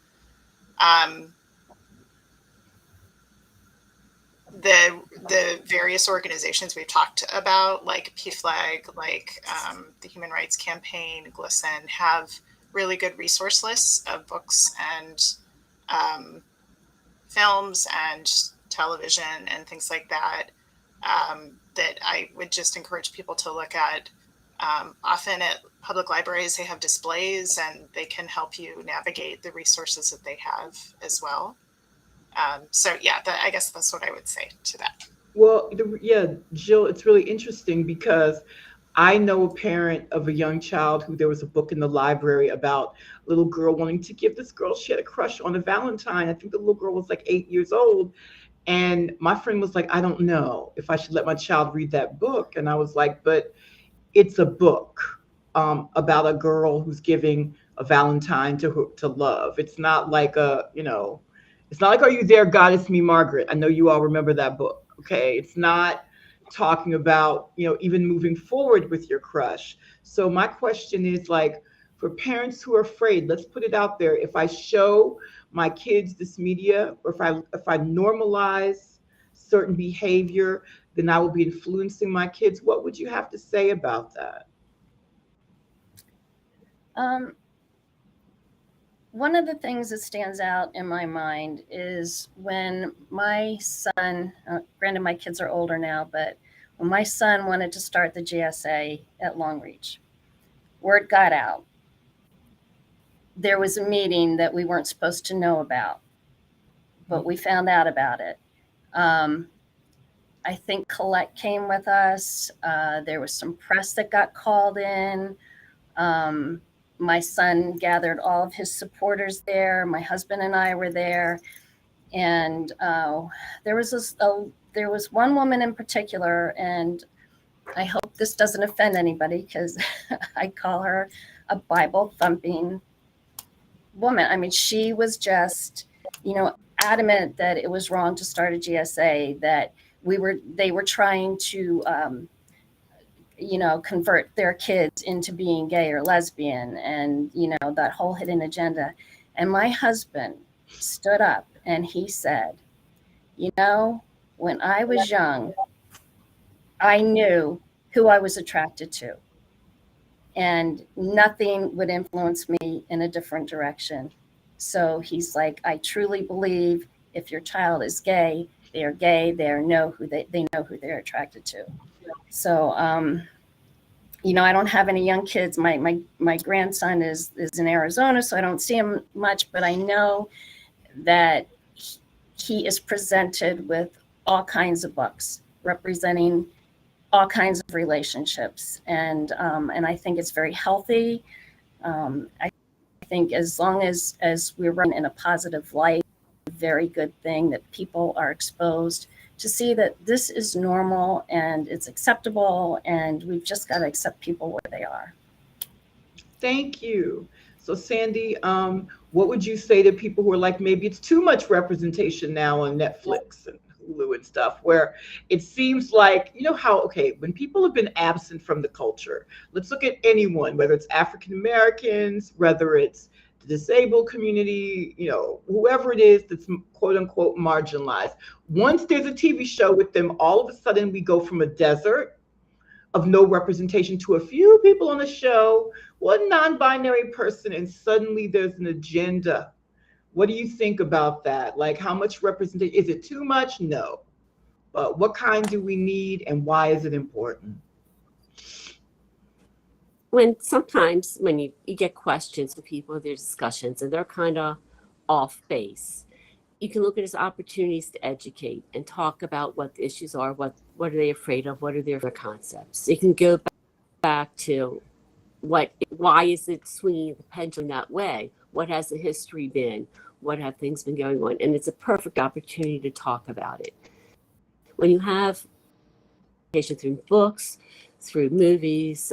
The various organizations we've talked about, like PFLAG, like the Human Rights Campaign, GLSEN, have really good resource lists of books and films and television and things like that, that I would just encourage people to look at. Often at public libraries, they have displays and they can help you navigate the resources that they have as well. So yeah, I guess that's what I would say to that. Well, yeah, Jill, it's really interesting because I know a parent of a young child who there was a book in the library about a little girl wanting to give this girl, she had a crush on a Valentine. I think the little girl was like 8 years old. And my friend was like, I don't know if I should let my child read that book. And I was like, but it's a book about a girl who's giving a Valentine to love. It's not like it's not like, Are You There, God, It's Me, Margaret? I know you all remember that book. Okay. It's not talking about, even moving forward with your crush. So my question is, like, for parents who are afraid, let's put it out there. If I show my kids this media, or if I normalize certain behavior, then I will be influencing my kids. What would you have to say about that? One of the things that stands out in my mind is when my son, granted my kids are older now, but when my son wanted to start the GSA at Long Reach, word got out. There was a meeting that we weren't supposed to know about, but we found out about it. I think Colette came with us. There was some press that got called in. My son gathered all of his supporters there. My husband and I were there. And there was one woman in particular, and I hope this doesn't offend anybody because I call her a Bible thumping woman. I mean, she was just, adamant that it was wrong to start a GSA, that they were trying to, convert their kids into being gay or lesbian, and, that whole hidden agenda. And my husband stood up and he said, when I was young, I knew who I was attracted to, and nothing would influence me in a different direction. So he's like, I truly believe if your child is gay, they are gay. They know who they're attracted to. So, I don't have any young kids. My grandson is in Arizona, so I don't see him much, but I know that he is presented with all kinds of books representing all kinds of relationships. And I think it's very healthy. I think as long as we're running in a positive light, a very good thing that people are exposed to see that this is normal and it's acceptable, and we've just got to accept people where they are. Thank you. So Sandy, what would you say to people who are like, maybe it's too much representation now on Netflix and Hulu and stuff, where it seems like, when people have been absent from the culture, let's look at anyone, whether it's African Americans, whether it's the disabled community, whoever it is that's quote unquote marginalized. Once there's a TV show with them, all of a sudden we go from a desert of no representation to a few people on the show, one non-binary person, and suddenly there's an agenda. What do you think about that? Like, how much representation? Is it too much? No. But what kind do we need, and why is it important? Sometimes when you get questions from people, there's discussions, and they're kind of off base, you can look at it as opportunities to educate and talk about what the issues are, what are they afraid of, what are their concepts. You can go back to why is it swinging the pendulum that way? What has the history been? What have things been going on? And it's a perfect opportunity to talk about it. When you have education through books, through movies,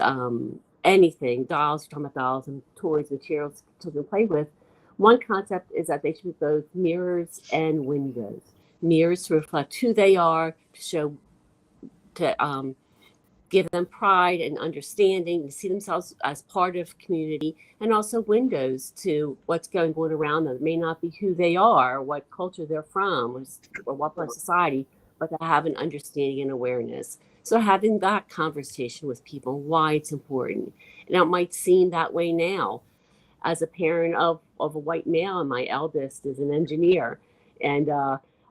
anything, dolls, you're talking about dolls and toys, materials children play with, one concept is that they should be both mirrors and windows. Mirrors to reflect who they are, to give them pride and understanding, to see themselves as part of community, and also windows to what's going on around them. It may not be who they are, what culture they're from, or what part of society, but to have an understanding and awareness. So having that conversation with people, why it's important. Now, it might seem that way now. As a parent of a white male, and my eldest is an engineer, and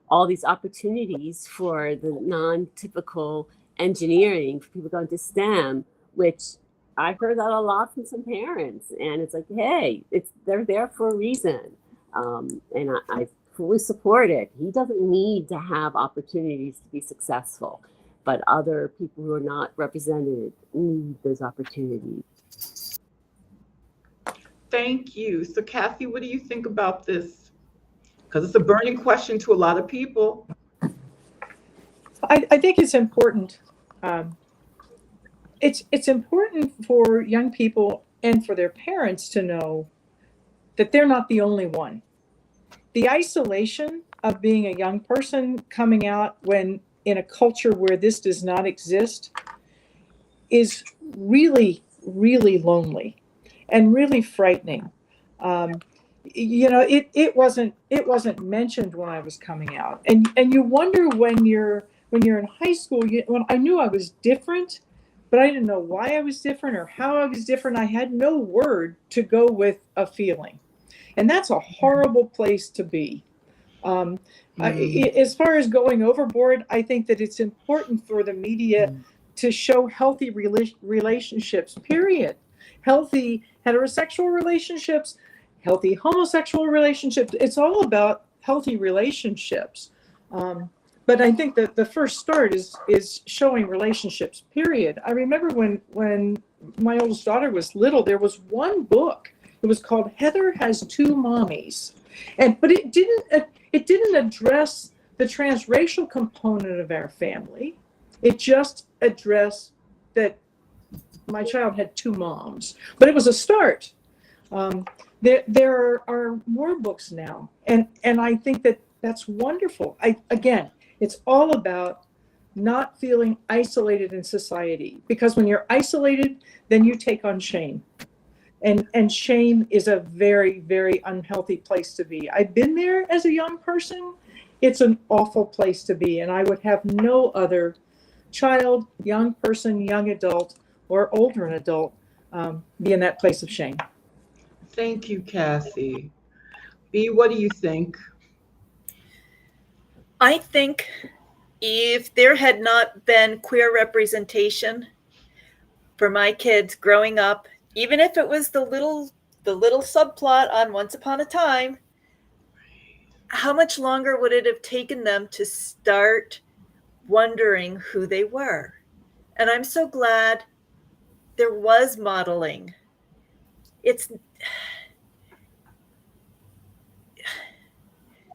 all these opportunities for the non-typical engineering, for people going to STEM, which I've heard that a lot from some parents, and it's like, hey, they're there for a reason, and I fully support it. He doesn't need to have opportunities to be successful, but other people who are not represented need those opportunities. Thank you. So Kathy, what do you think about this? Because it's a burning question to a lot of people. I think it's important. It's important for young people and for their parents to know that they're not the only one. The isolation of being a young person coming out when in a culture where this does not exist is really, really lonely and really frightening. It wasn't mentioned when I was coming out, and you wonder when you're in high school. When I knew I was different, but I didn't know why I was different or how I was different. I had no word to go with a feeling, and that's a horrible place to be. As far as going overboard, I think that it's important for the media to show healthy relationships, period. Healthy heterosexual relationships, healthy homosexual relationships. It's all about healthy relationships. but I think that the first start is showing relationships, period. I remember when my oldest daughter was little, there was one book. It was called Heather Has Two Mommies. But it didn't address the transracial component of our family. It just addressed that my child had two moms. But it was a start. There are more books now, and I think that's wonderful. Again, it's all about not feeling isolated in society, because when you're isolated, then you take on shame. And shame is a very, very unhealthy place to be. I've been there as a young person. It's an awful place to be, and I would have no other child, young person, young adult, or older an adult be in that place of shame. Thank you, Cassie. B, what do you think? I think if there had not been queer representation for my kids growing up, even if it was the little subplot on Once Upon a Time, how much longer would it have taken them to start wondering who they were? And I'm so glad there was modeling.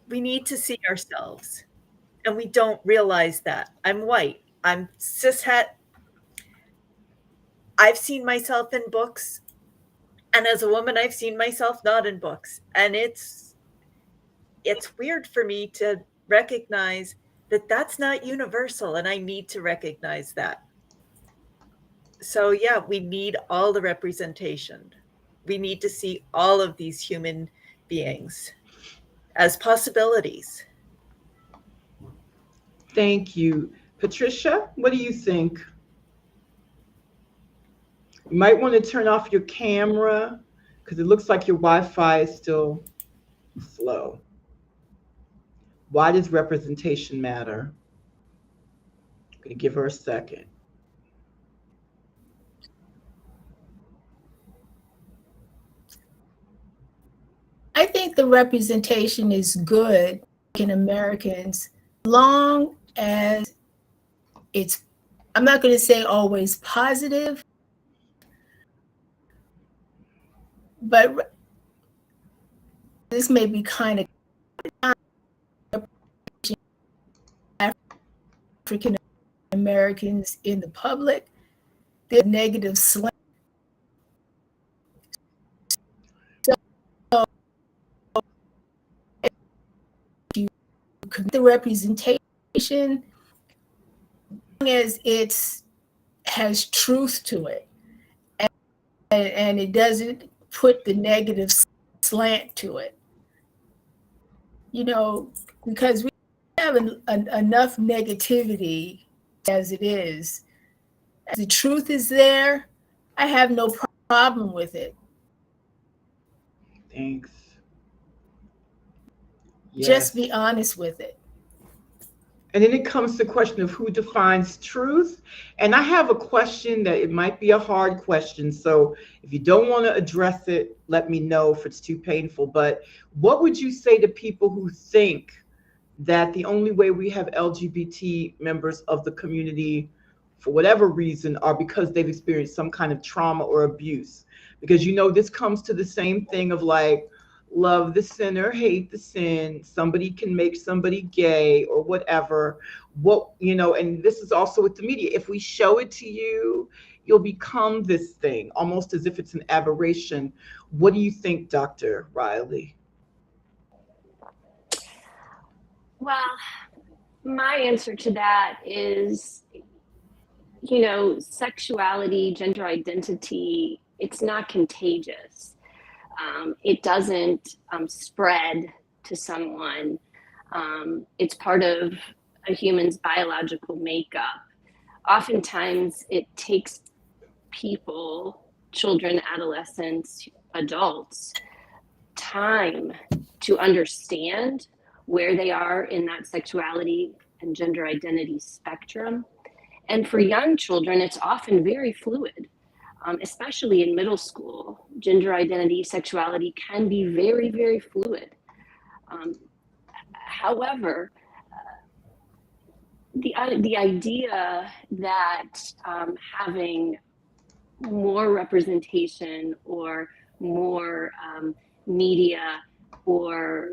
We need to see ourselves, and we don't realize that. I'm white. I'm cishet. I've seen myself in books, and as a woman, I've seen myself not in books. And it's weird for me to recognize that that's not universal, and I need to recognize that. So yeah, we need all the representation. We need to see all of these human beings as possibilities. Thank you. Patricia, what do you think? You might want to turn off your camera because it looks like your Wi-Fi is still slow. Why does representation matter? I'm going to give her a second. I think the representation is good in Americans, long as it's, I'm not going to say always positive, but this may be kind of African Americans in the public, they're negative slang. The representation, as it has truth to it, and it doesn't put the negative slant to it, because we have enough negativity as it is. As the truth is there, I have no problem with it. Thanks. Yes. Just be honest with it. And then it comes to the question of who defines truth. And I have a question that it might be a hard question. So if you don't want to address it, let me know if it's too painful. But what would you say to people who think that the only way we have LGBT members of the community, for whatever reason, are because they've experienced some kind of trauma or abuse? Because, this comes to the same thing of like, love the sinner, hate the sin. Somebody can make somebody gay or whatever. And this is also with the media. If we show it to you, you'll become this thing, almost as if it's an aberration. What do you think, Dr. Riley? Well, my answer to that is, sexuality, gender identity, it's not contagious. It doesn't spread to someone. It's part of a human's biological makeup. Oftentimes, it takes people, children, adolescents, adults, time to understand where they are in that sexuality and gender identity spectrum. And for young children, it's often very fluid. Especially in middle school, gender identity, sexuality can be very, very fluid. However, the idea that having more representation or more media or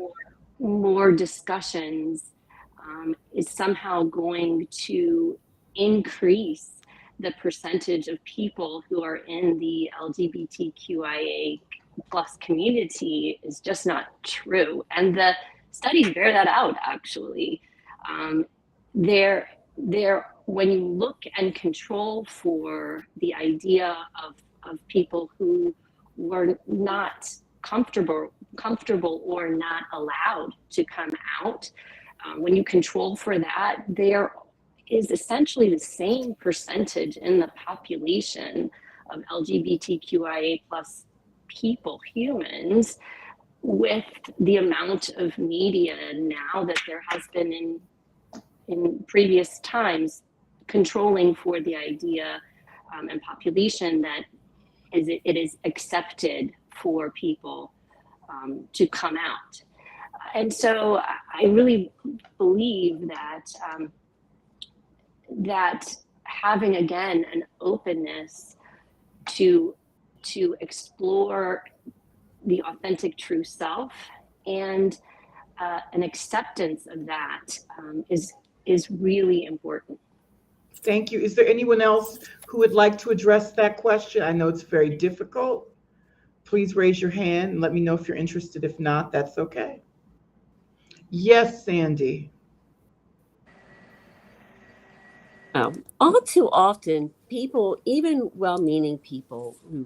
more discussions is somehow going to increase the percentage of people who are in the LGBTQIA plus community is just not true. And the studies bear that out, actually. When you look and control for the idea of people who were not comfortable or not allowed to come out, when you control for that, there is essentially the same percentage in the population of LGBTQIA plus people, humans, with the amount of media now that there has been in previous times controlling for the idea and population that it is accepted for people to come out. And so I really believe that that having, again, an openness to explore the authentic true self and an acceptance of that is really important. Thank you. Is there anyone else who would like to address that question? I know it's very difficult. Please raise your hand and let me know if you're interested. If not, that's okay. Yes, Sandy. All too often, people, even well-meaning people who,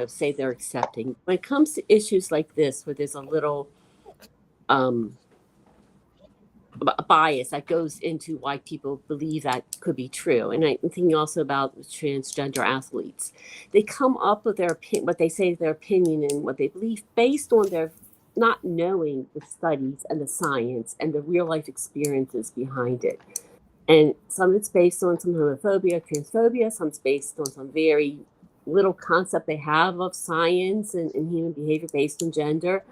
say they're accepting, when it comes to issues like this, where there's a little bias that goes into why people believe that could be true. And I'm thinking also about transgender athletes. They come up with what they say is their opinion and what they believe based on their not knowing the studies and the science and the real life experiences behind it. And some of it's based on some homophobia, transphobia, some's based on some very little concept they have of science and human behavior based on gender.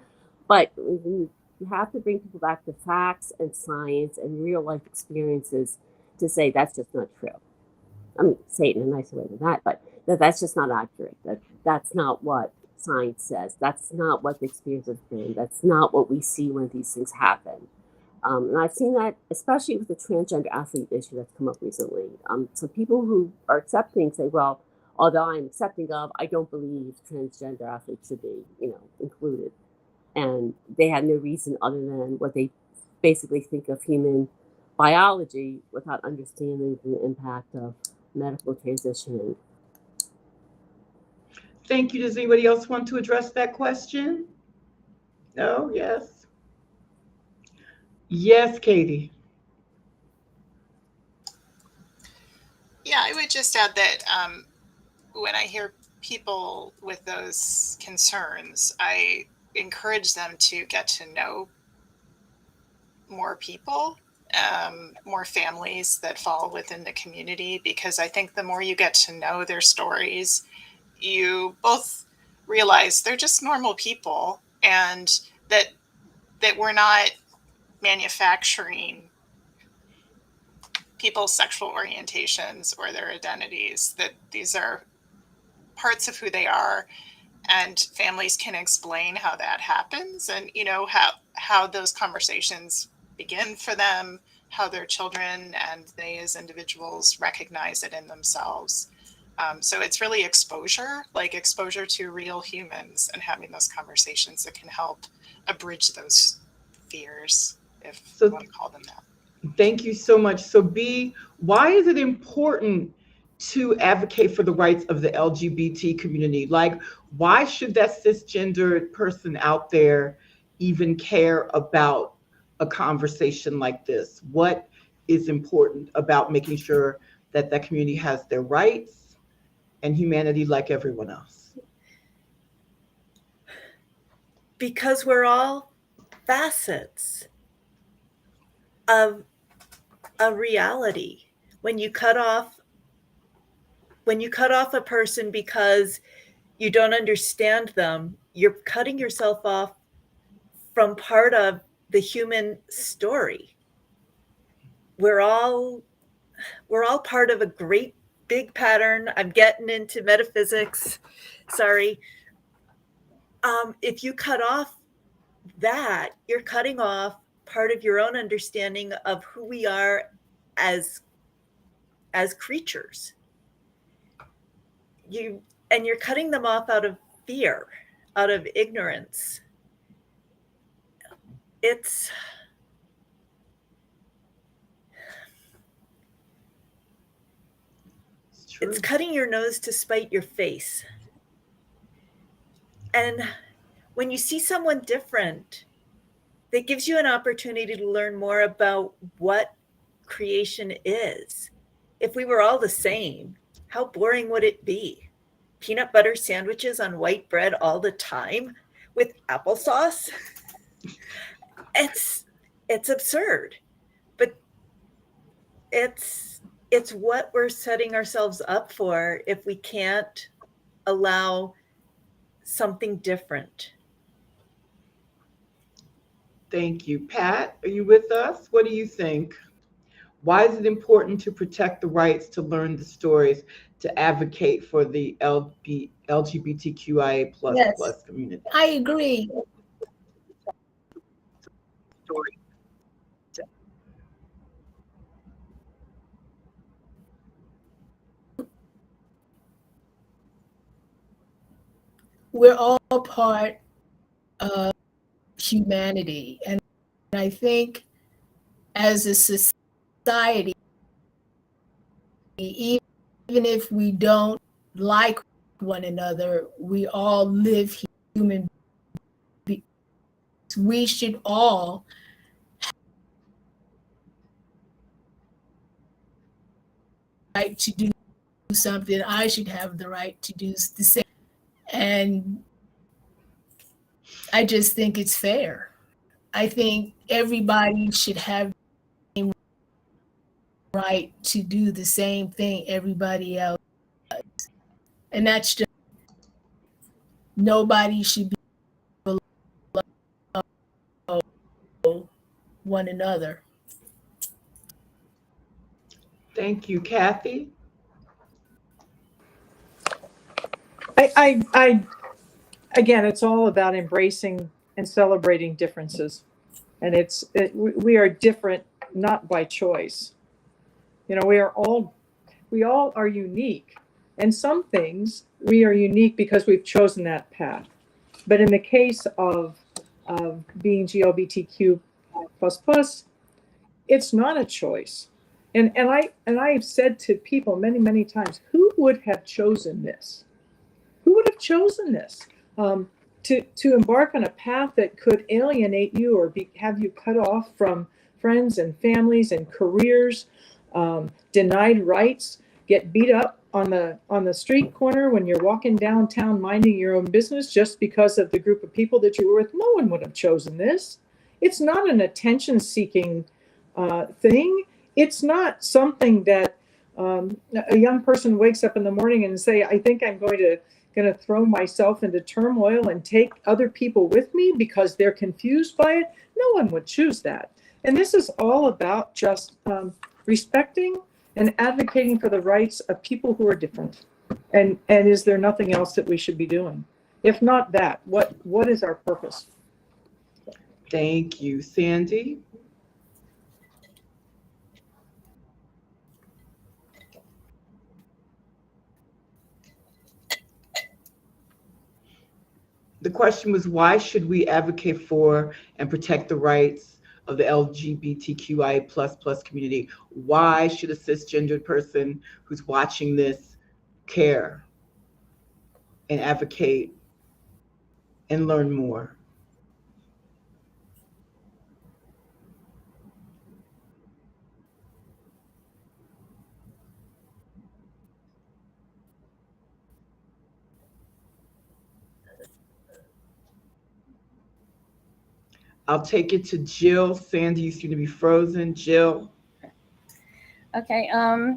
But you have to bring people back to facts and science and real life experiences to say that's just not true. I mean, say it in a nicer way than that, but that's just not accurate. That's not what science says. That's not what the experience has been. That's not what we see when these things happen. And I've seen that, especially with the transgender athlete issue that's come up recently. So people who are accepting say, well, although I'm accepting of, I don't believe transgender athletes should be, included. And they have no reason other than what they basically think of human biology without understanding the impact of medical transitioning. Thank you. Does anybody else want to address that question? No? Yes? Yes, Katie. Yeah, I would just add that when I hear people with those concerns, I encourage them to get to know more people, more families that fall within the community, because I think the more you get to know their stories, you both realize they're just normal people, and that we're not manufacturing people's sexual orientations or their identities, that these are parts of who they are, and families can explain how that happens, and how those conversations begin for them, how their children and they as individuals recognize it in themselves. So it's really exposure to real humans and having those conversations that can help abridge those fears, if you want to call them that. Thank you so much. So B, why is it important to advocate for the rights of the LGBT community? Like, why should that cisgendered person out there even care about a conversation like this? What is important about making sure that that community has their rights and humanity like everyone else? Because we're all facets of a reality. When you cut off a person because you don't understand them, you're cutting yourself off from part of the human story. We're all we're all part of a great big pattern. I'm getting into metaphysics. Sorry. If you cut off that, you're cutting off part of your own understanding of who we are as creatures. You're cutting them off out of fear, out of ignorance. It's cutting your nose to spite your face. And when you see someone different, that gives you an opportunity to learn more about what creation is. If we were all the same, how boring would it be? Peanut butter sandwiches on white bread all the time with applesauce? It's absurd, but it's what we're setting ourselves up for if we can't allow something different. Thank you. Pat, are you with us? What do you think? Why is it important to protect the rights to learn the stories, to advocate for the LGBTQIA plus community? I agree. Story. We're all part of humanity. And I think as a society, even if we don't like one another, we all live human beings. We should all have the right to do something. I should have the right to do the same. And I just think it's fair. I think everybody should have the same right to do the same thing everybody else does. And that's just, nobody should be below one another. Thank you. Kathy? Again, it's all about embracing and celebrating differences. And we are different, not by choice. You know, we all are unique. And some things we are unique because we've chosen that path. But in the case of being GLBTQ++, it's not a choice. And I've said to people many, many times, who would have chosen this? Who would have chosen this? To embark on a path that could alienate you or have you cut off from friends and families and careers, denied rights, get beat up on the street corner when you're walking downtown minding your own business just because of the group of people that you were with. No one would have chosen this. It's not an attention-seeking thing. It's not something that a young person wakes up in the morning and say, I think I'm going to throw myself into turmoil and take other people with me because they're confused by it. No one would choose that. And this is all about just respecting and advocating for the rights of people who are different. And is there nothing else that we should be doing? If not that, what is our purpose? Thank you. Sandy? The question was, why should we advocate for and protect the rights of the LGBTQIA+ community? Why should a cisgendered person who's watching this care and advocate and learn more? I'll take it to Jill. Sandy, you seem to be frozen. Jill? Okay,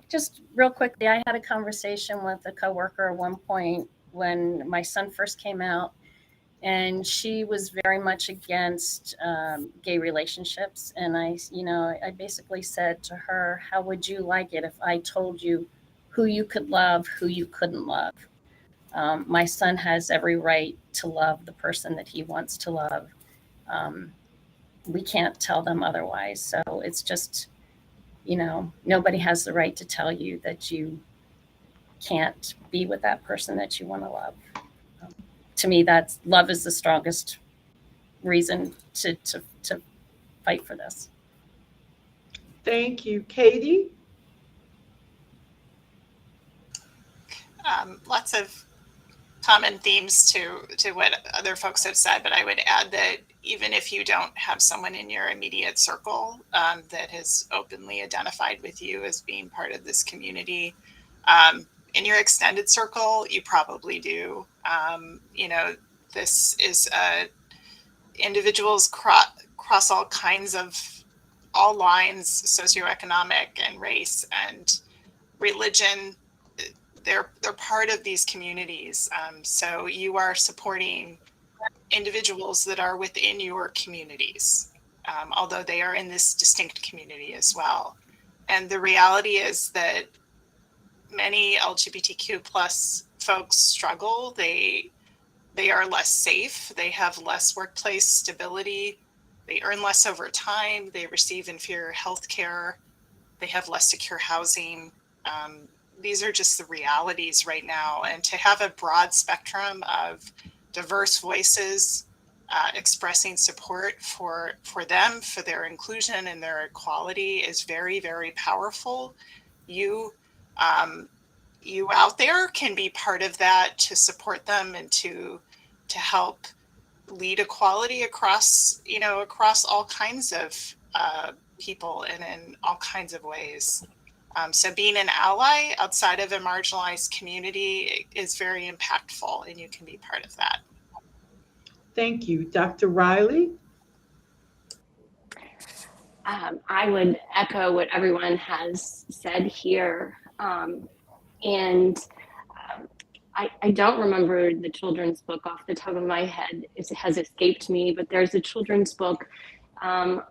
just real quickly, I had a conversation with a coworker at one point when my son first came out, And she was very much against gay relationships. And I basically said to her, how would you like it if I told you who you could love, who you couldn't love? My son has every right to love the person that he wants to love. We can't tell them otherwise. So it's just, nobody has the right to tell you that you can't be with that person that you want to love. To me, that's love is the strongest reason to fight for this. Thank you. Katie? Lots of common themes to what other folks have said, but I would add that even if you don't have someone in your immediate circle that has openly identified with you as being part of this community, in your extended circle, you probably do. This is individuals cross all lines, socioeconomic and race and religion. They're part of these communities. So you are supporting individuals that are within your communities, although they are in this distinct community as well. And the reality is that many LGBTQ plus folks struggle. They are less safe. They have less workplace stability. They earn less over time. They receive inferior health care. They have less secure housing. These are just the realities right now. And to have a broad spectrum of diverse voices expressing support for them, for their inclusion and their equality is very, very powerful. You out there can be part of that to support them and to help lead equality across all kinds of people and in all kinds of ways. So being an ally outside of a marginalized community is very impactful, and you can be part of that. Thank you. Dr. Riley? I would echo what everyone has said here. And I don't remember the children's book off the top of my head. It has escaped me, but there's a children's book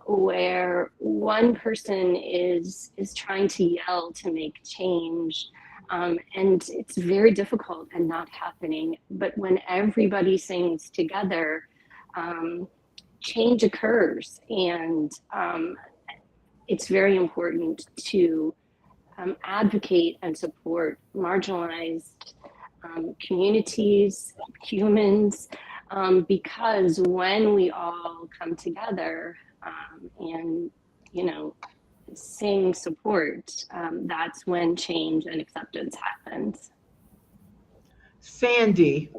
where one person is trying to yell to make change. And it's very difficult and not happening. But when everybody sings together, change occurs. And it's very important to advocate and support marginalized communities, humans, because when we all come together and, sing support, that's when change and acceptance happens. Sandy?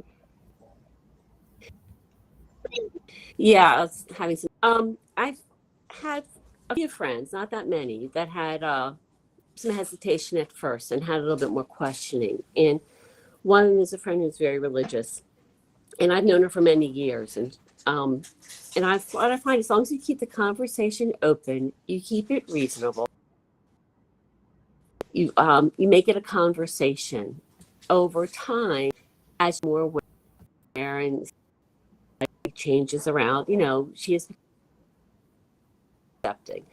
Yeah, I was having some. I've had a few friends, not that many, that had some hesitation at first and had a little bit more questioning. And one of them is a friend who's very religious, and I've known her for many years. And what I find, as long as you keep the conversation open, you keep it reasonable, you make it a conversation. Over time, as more aware and changes around, she is accepting.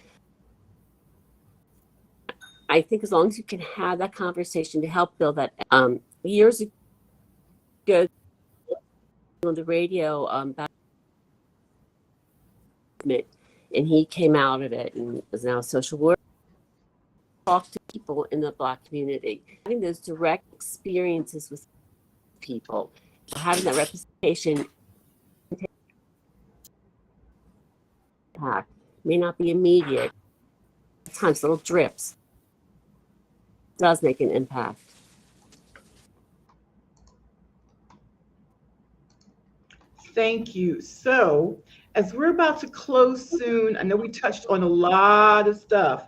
I think as long as you can have that conversation to help build that. Years ago on the radio, and he came out of it and is now a social worker. Talk to people in the Black community, having those direct experiences with people, having that representation impact may not be immediate. Sometimes little drips does make an impact. Thank you. So as we're about to close soon, I know we touched on a lot of stuff.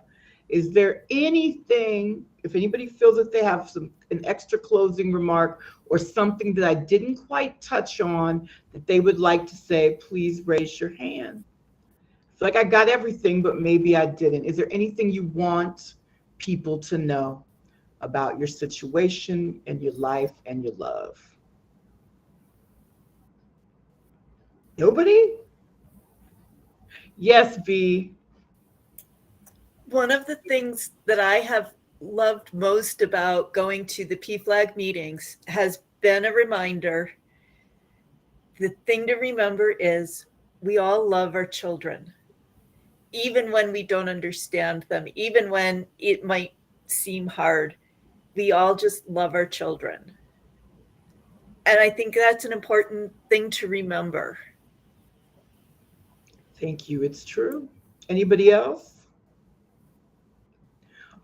Is there anything, if anybody feels that they have an extra closing remark or something that I didn't quite touch on that they would like to say, please raise your hand. I feel like I got everything, but maybe I didn't. Is there anything you want people to know about your situation and your life and your love? Nobody? Yes, V. One of the things that I have loved most about going to the PFLAG meetings has been a reminder. The thing to remember is we all love our children, even when we don't understand them, even when it might seem hard. We all just love our children. And I think that's an important thing to remember. Thank you. It's true. Anybody else?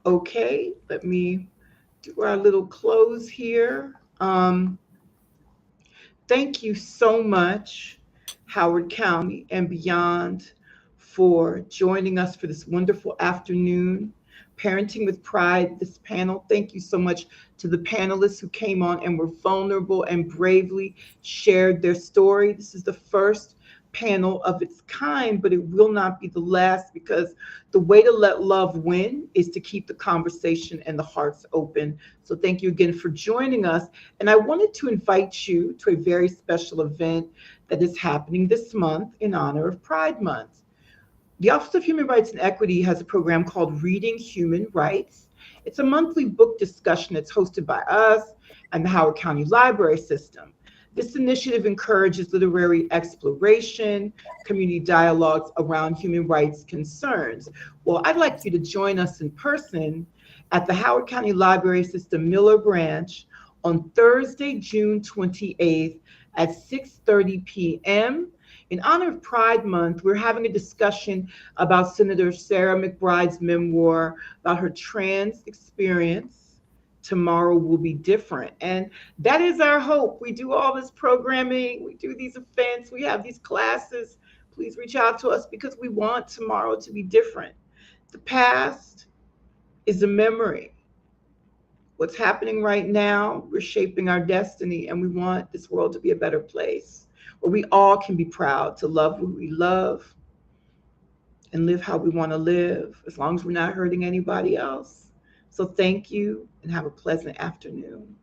Okay, let me do our little close here. Thank you so much, Howard County and beyond, for joining us for this wonderful afternoon. Parenting with Pride, this panel. Thank you so much to the panelists who came on and were vulnerable and bravely shared their story. This is the first panel of its kind, but it will not be the last, because the way to let love win is to keep the conversation and the hearts open. So thank you again for joining us. And I wanted to invite you to a very special event that is happening this month in honor of Pride Month. The Office of Human Rights and Equity has a program called Reading Human Rights. It's a monthly book discussion that's hosted by us and the Howard County Library System. This initiative encourages literary exploration, community dialogues around human rights concerns. Well, I'd like you to join us in person at the Howard County Library System Miller Branch on Thursday, June 28th at 6:30 p.m. In honor of Pride Month, we're having a discussion about Senator Sarah McBride's memoir about her trans experience. Tomorrow will be different. And that is our hope. We do all this programming, we do these events, we have these classes. Please reach out to us because we want tomorrow to be different. The past is a memory. What's happening right now, we're shaping our destiny, and we want this world to be a better place where we all can be proud to love who we love and live how we want to live, as long as we're not hurting anybody else. So thank you and have a pleasant afternoon.